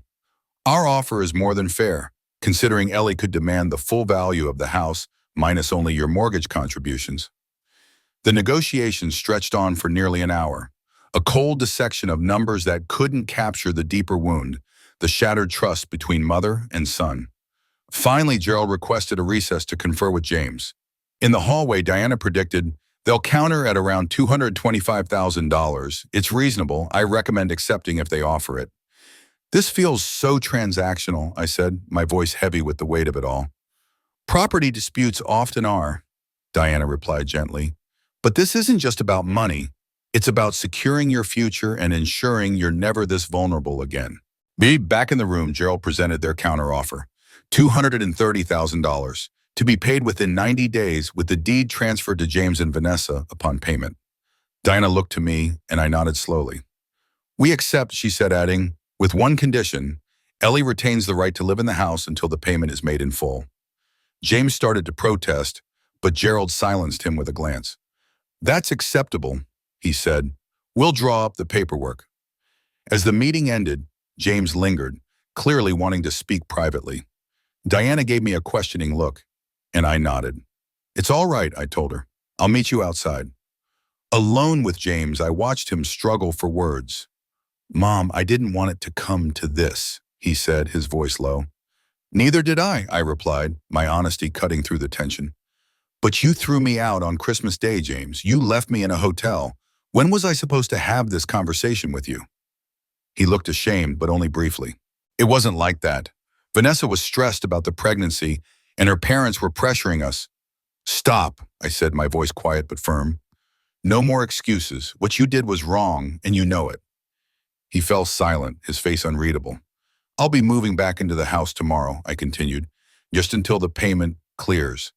Our offer is more than fair, considering Ellie could demand the full value of the house minus only your mortgage contributions. The negotiations stretched on for nearly an hour, a cold dissection of numbers that couldn't capture the deeper wound, the shattered trust between mother and son. Finally, Gerald requested a recess to confer with James. In the hallway, Diana predicted, "They'll counter at around $225,000. It's reasonable. I recommend accepting if they offer it." "This feels so transactional," I said, my voice heavy with the weight of it all. "Property disputes often are," Diana replied gently. "But this isn't just about money. It's about securing your future and ensuring you're never this vulnerable again." Back in the room, Gerald presented their counteroffer, $230,000, to be paid within 90 days with the deed transferred to James and Vanessa upon payment. Diana looked to me, and I nodded slowly. "We accept," she said, adding, "with one condition. Ellie retains the right to live in the house until the payment is made in full." James started to protest, but Gerald silenced him with a glance. "That's acceptable," he said. "We'll draw up the paperwork." As the meeting ended, James lingered, clearly wanting to speak privately. Diana gave me a questioning look, and I nodded. "It's all right," I told her. "I'll meet you outside." Alone with James, I watched him struggle for words. "Mom, I didn't want it to come to this," he said, his voice low. "Neither did I replied, my honesty cutting through the tension. "But you threw me out on Christmas Day, James. You left me in a hotel. When was I supposed to have this conversation with you?" He looked ashamed, but only briefly. "It wasn't like that. Vanessa was stressed about the pregnancy, and her parents were pressuring us." "Stop," I said, my voice quiet but firm. "No more excuses. What you did was wrong, and you know it." He fell silent, his face unreadable. "I'll be moving back into the house tomorrow," I continued, "just until the payment clears.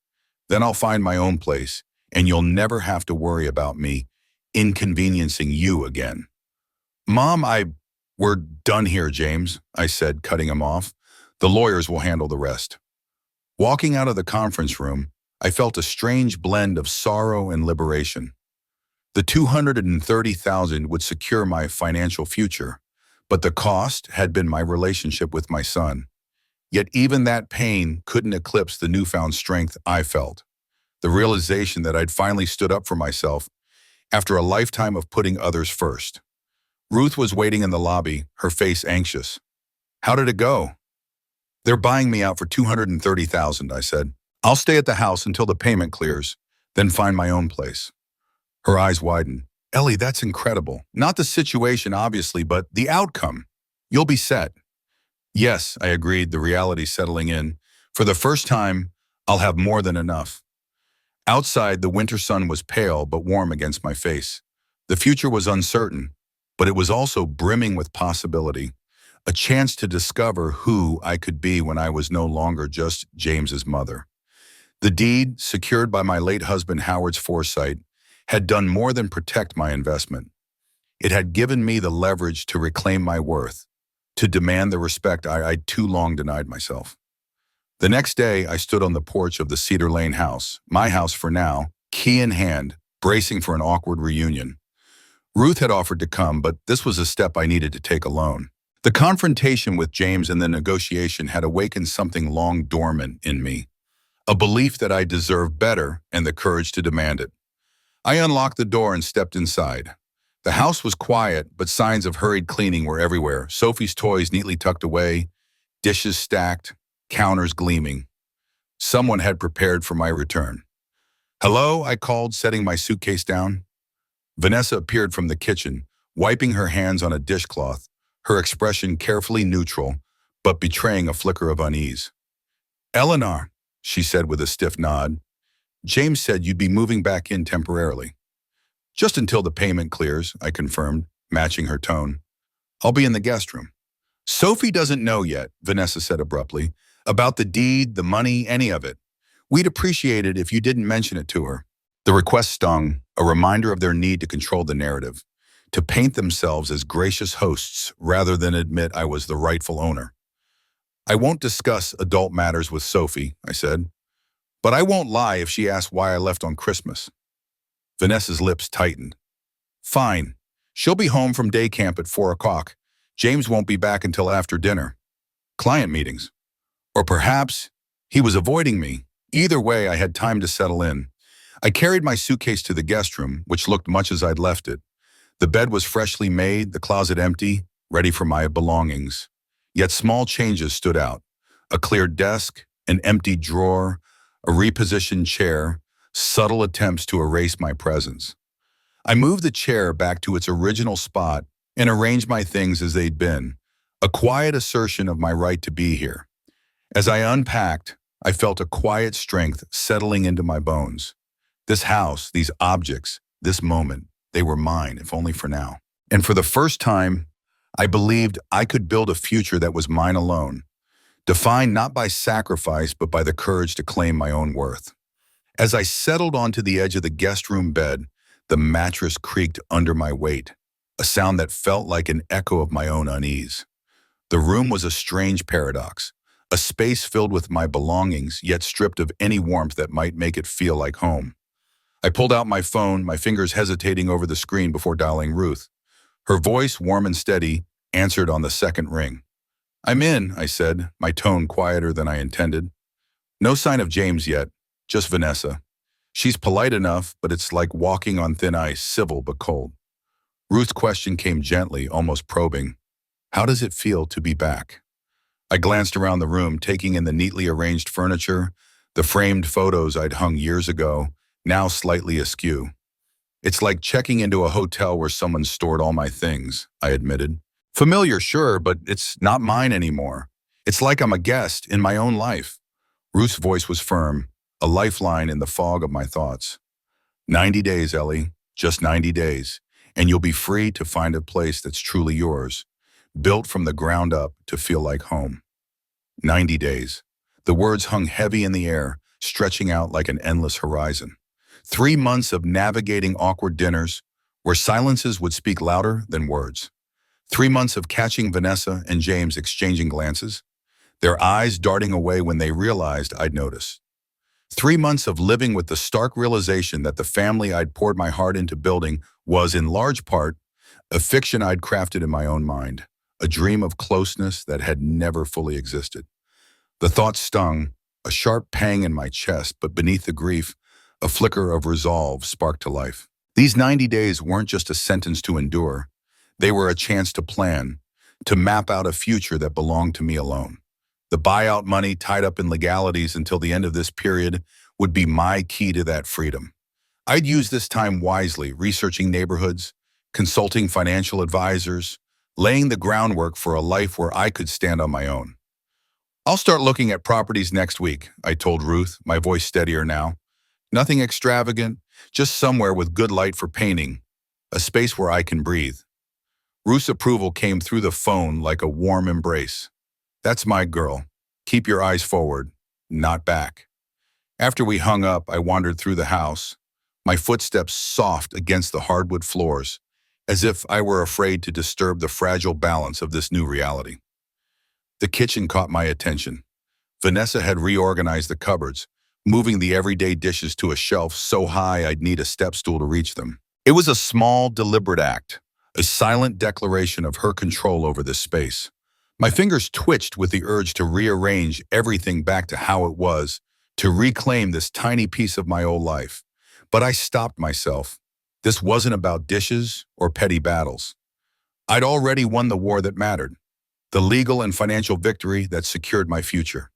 Then I'll find my own place, and you'll never have to worry about me inconveniencing you again." "Mom, we're done here, James," I said, cutting him off. "The lawyers will handle the rest." Walking out of the conference room, I felt a strange blend of sorrow and liberation. The $230,000 would secure my financial future, but the cost had been my relationship with my son. Yet even that pain couldn't eclipse the newfound strength I felt. The realization that I'd finally stood up for myself after a lifetime of putting others first. Ruth was waiting in the lobby, her face anxious. "How did it go?" "They're buying me out for $230,000, I said. "I'll stay at the house until the payment clears, then find my own place." Her eyes widened. "Ellie, that's incredible. Not the situation, obviously, but the outcome. You'll be set." "Yes," I agreed, the reality settling in. "For the first time, I'll have more than enough." Outside, the winter sun was pale but warm against my face. The future was uncertain, but it was also brimming with possibility. A chance to discover who I could be when I was no longer just James's mother. The deed, secured by my late husband Howard's foresight, had done more than protect my investment. It had given me the leverage to reclaim my worth, to demand the respect I'd too long denied myself. The next day, I stood on the porch of the Cedar Lane house, my house for now, key in hand, bracing for an awkward reunion. Ruth had offered to come, but this was a step I needed to take alone. The confrontation with James and the negotiation had awakened something long dormant in me, a belief that I deserved better and the courage to demand it. I unlocked the door and stepped inside. The house was quiet, but signs of hurried cleaning were everywhere. Sophie's toys neatly tucked away, dishes stacked, counters gleaming. Someone had prepared for my return. "Hello," I called, setting my suitcase down. Vanessa appeared from the kitchen, wiping her hands on a dishcloth, her expression carefully neutral, but betraying a flicker of unease. "Ellaner," she said with a stiff nod. "James said you'd be moving back in temporarily." "Just until the payment clears," I confirmed, matching her tone. "I'll be in the guest room." "Sophie doesn't know yet," Vanessa said abruptly, "about the deed, the money, any of it. We'd appreciate it if you didn't mention it to her." The request stung, a reminder of their need to control the narrative, to paint themselves as gracious hosts rather than admit I was the rightful owner. I won't discuss adult matters with Sophie, I said, but I won't lie if she asks why I left on Christmas. Vanessa's lips tightened. Fine. She'll be home from day camp at 4 o'clock. James won't be back until after dinner. Client meetings. Or perhaps he was avoiding me. Either way, I had time to settle in. I carried my suitcase to the guest room, which looked much as I'd left it. The bed was freshly made, the closet empty, ready for my belongings. Yet small changes stood out. A cleared desk, an empty drawer, a repositioned chair, subtle attempts to erase my presence. I moved the chair back to its original spot and arranged my things as they'd been, a quiet assertion of my right to be here. As I unpacked, I felt a quiet strength settling into my bones. This house, these objects, this moment, they were mine, if only for now. And for the first time, I believed I could build a future that was mine alone, defined not by sacrifice, but by the courage to claim my own worth. As I settled onto the edge of the guest room bed, the mattress creaked under my weight, a sound that felt like an echo of my own unease. The room was a strange paradox, a space filled with my belongings, yet stripped of any warmth that might make it feel like home. I pulled out my phone, my fingers hesitating over the screen before dialing Ruth. Her voice, warm and steady, answered on the second ring. I'm in, I said, my tone quieter than I intended. No sign of James yet, just Vanessa. She's polite enough, but it's like walking on thin ice, civil but cold. Ruth's question came gently, almost probing. How does it feel to be back? I glanced around the room, taking in the neatly arranged furniture, the framed photos I'd hung years ago, now slightly askew. It's like checking into a hotel where someone stored all my things, I admitted. Familiar, sure, but it's not mine anymore. It's like I'm a guest in my own life. Ruth's voice was firm, a lifeline in the fog of my thoughts. 90 days, Ellie, just 90 days, and you'll be free to find a place that's truly yours, built from the ground up to feel like home. 90 days. The words hung heavy in the air, stretching out like an endless horizon. 3 months of navigating awkward dinners, where silences would speak louder than words. 3 months of catching Vanessa and James exchanging glances, their eyes darting away when they realized I'd noticed. 3 months of living with the stark realization that the family I'd poured my heart into building was, in large part, a fiction I'd crafted in my own mind, a dream of closeness that had never fully existed. The thought stung, a sharp pang in my chest, but beneath the grief, a flicker of resolve sparked to life. These 90 days weren't just a sentence to endure. They were a chance to plan, to map out a future that belonged to me alone. The buyout money tied up in legalities until the end of this period would be my key to that freedom. I'd use this time wisely, researching neighborhoods, consulting financial advisors, laying the groundwork for a life where I could stand on my own. I'll start looking at properties next week, I told Ruth, my voice steadier now. Nothing extravagant, just somewhere with good light for painting, a space where I can breathe. Ruth's approval came through the phone like a warm embrace. That's my girl. Keep your eyes forward, not back. After we hung up, I wandered through the house, my footsteps soft against the hardwood floors, as if I were afraid to disturb the fragile balance of this new reality. The kitchen caught my attention. Vanessa had reorganized the cupboards, moving the everyday dishes to a shelf so high I'd need a step stool to reach them. It was a small, deliberate act, a silent declaration of her control over this space. My fingers twitched with the urge to rearrange everything back to how it was, to reclaim this tiny piece of my old life. But I stopped myself. This wasn't about dishes or petty battles. I'd already won the war that mattered, the legal and financial victory that secured my future.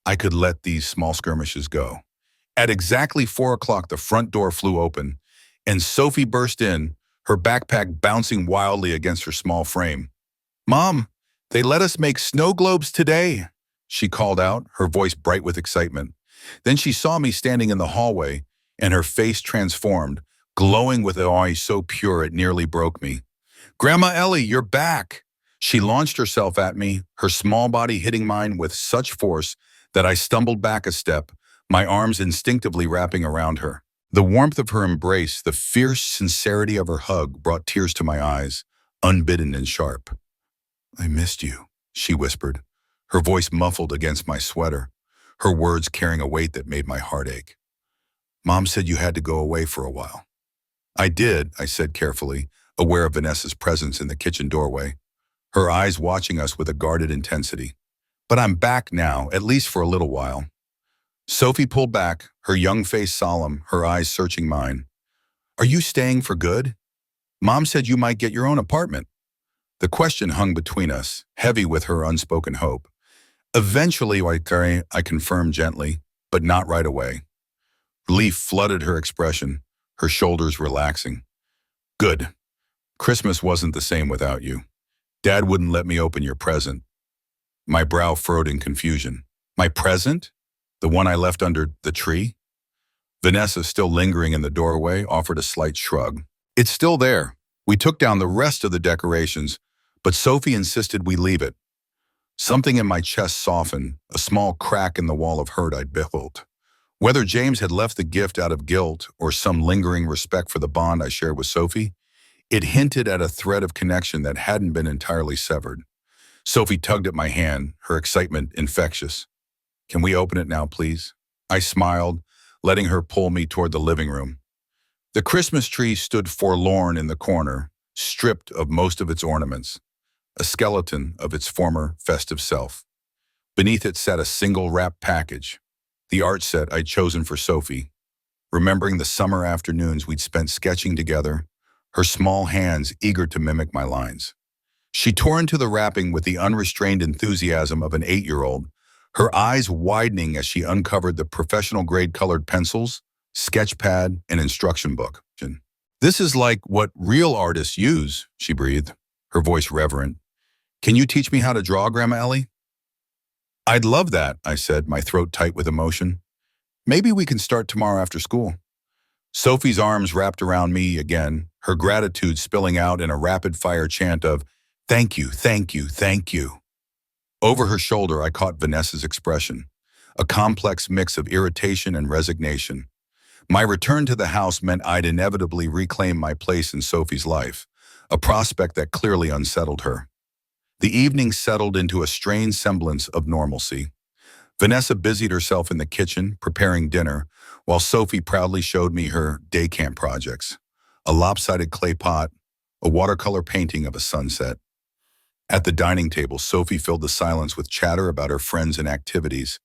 I could let these small skirmishes go. At exactly 4 o'clock, the front door flew open, and Sophie burst in, her backpack bouncing wildly against her small frame. "Mom, they let us make snow globes today," she called out, her voice bright with excitement. Then she saw me standing in the hallway, and her face transformed, glowing with an eye so pure it nearly broke me. "Grandma Ellie, you're back!" She launched herself at me, her small body hitting mine with such force that I stumbled back a step, my arms instinctively wrapping around her. The warmth of her embrace, the fierce sincerity of her hug brought tears to my eyes, unbidden and sharp. "I missed you," she whispered, her voice muffled against my sweater, her words carrying a weight that made my heart ache. Mom said you had to go away for a while. I did, I said carefully, aware of Vanessa's presence in the kitchen doorway, her eyes watching us with a guarded intensity. But I'm back now, at least for a little while. Sophie pulled back, her young face solemn, her eyes searching mine. Are you staying for good? Mom said you might get your own apartment. The question hung between us, heavy with her unspoken hope. Eventually, I confirmed gently, but not right away. Relief flooded her expression, her shoulders relaxing. Good. Christmas wasn't the same without you. Dad wouldn't let me open your present. My brow furrowed in confusion. My present? The one I left under the tree? Vanessa, still lingering in the doorway, offered a slight shrug. It's still there. We took down the rest of the decorations, but Sophie insisted we leave it. Something in my chest softened, a small crack in the wall of hurt I'd built. Whether James had left the gift out of guilt or some lingering respect for the bond I shared with Sophie, it hinted at a thread of connection that hadn't been entirely severed. Sophie tugged at my hand, her excitement infectious. Can we open it now, please? I smiled, letting her pull me toward the living room. The Christmas tree stood forlorn in the corner, stripped of most of its ornaments, a skeleton of its former festive self. Beneath it sat a single wrapped package, the art set I'd chosen for Sophie. Remembering the summer afternoons we'd spent sketching together, her small hands eager to mimic my lines. She tore into the wrapping with the unrestrained enthusiasm of an 8-year-old, her eyes widening as she uncovered the professional-grade colored pencils, sketch pad, and instruction book. This is like what real artists use, she breathed, her voice reverent. Can you teach me how to draw, Grandma Ellie? I'd love that, I said, my throat tight with emotion. Maybe we can start tomorrow after school. Sophie's arms wrapped around me again, her gratitude spilling out in a rapid-fire chant of, thank you, thank you, thank you. Over her shoulder, I caught Vanessa's expression, a complex mix of irritation and resignation. My return to the house meant I'd inevitably reclaim my place in Sophie's life, a prospect that clearly unsettled her. The evening settled into a strained semblance of normalcy. Vanessa busied herself in the kitchen, preparing dinner, while Sophie proudly showed me her day camp projects, a lopsided clay pot, a watercolor painting of a sunset. At the dining table, Sophie filled the silence with chatter about her friends and activities,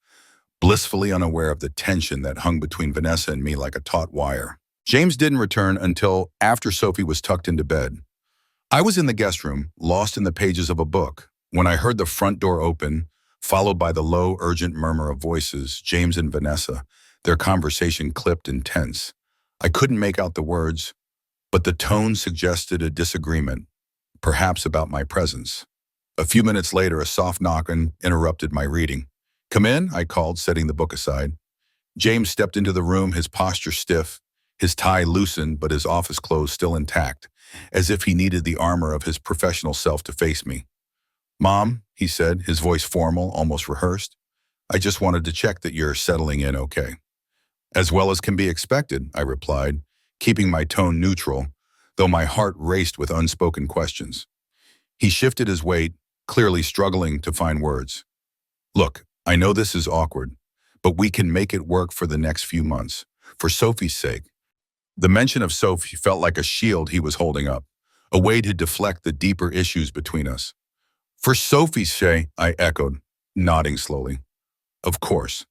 blissfully unaware of the tension that hung between Vanessa and me like a taut wire. James didn't return until after Sophie was tucked into bed. I was in the guest room, lost in the pages of a book, when I heard the front door open, followed by the low, urgent murmur of voices, James and Vanessa, their conversation clipped and tense. I couldn't make out the words, but the tone suggested a disagreement, perhaps about my presence. A few minutes later, a soft knocking interrupted my reading. Come in, I called, setting the book aside. James stepped into the room, his posture stiff, his tie loosened but his office clothes still intact, as if he needed the armor of his professional self to face me. Mom, he said, his voice formal, almost rehearsed, I just wanted to check that you're settling in okay. As well as can be expected, I replied, keeping my tone neutral, though my heart raced with unspoken questions. He shifted his weight, clearly struggling to find words. Look, I know this is awkward, but we can make it work for the next few months, for Sophie's sake. The mention of Sophie felt like a shield he was holding up, a way to deflect the deeper issues between us. For Sophie's sake, I echoed, nodding slowly. Of course.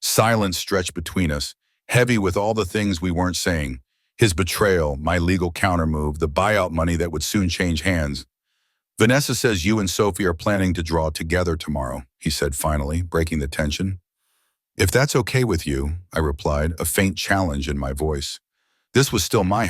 Silence stretched between us, heavy with all the things we weren't saying. His betrayal, my legal countermove, the buyout money that would soon change hands. Vanessa says you and Sophie are planning to draw together tomorrow, he said finally, breaking the tension. If that's okay with you, I replied, a faint challenge in my voice. This was still my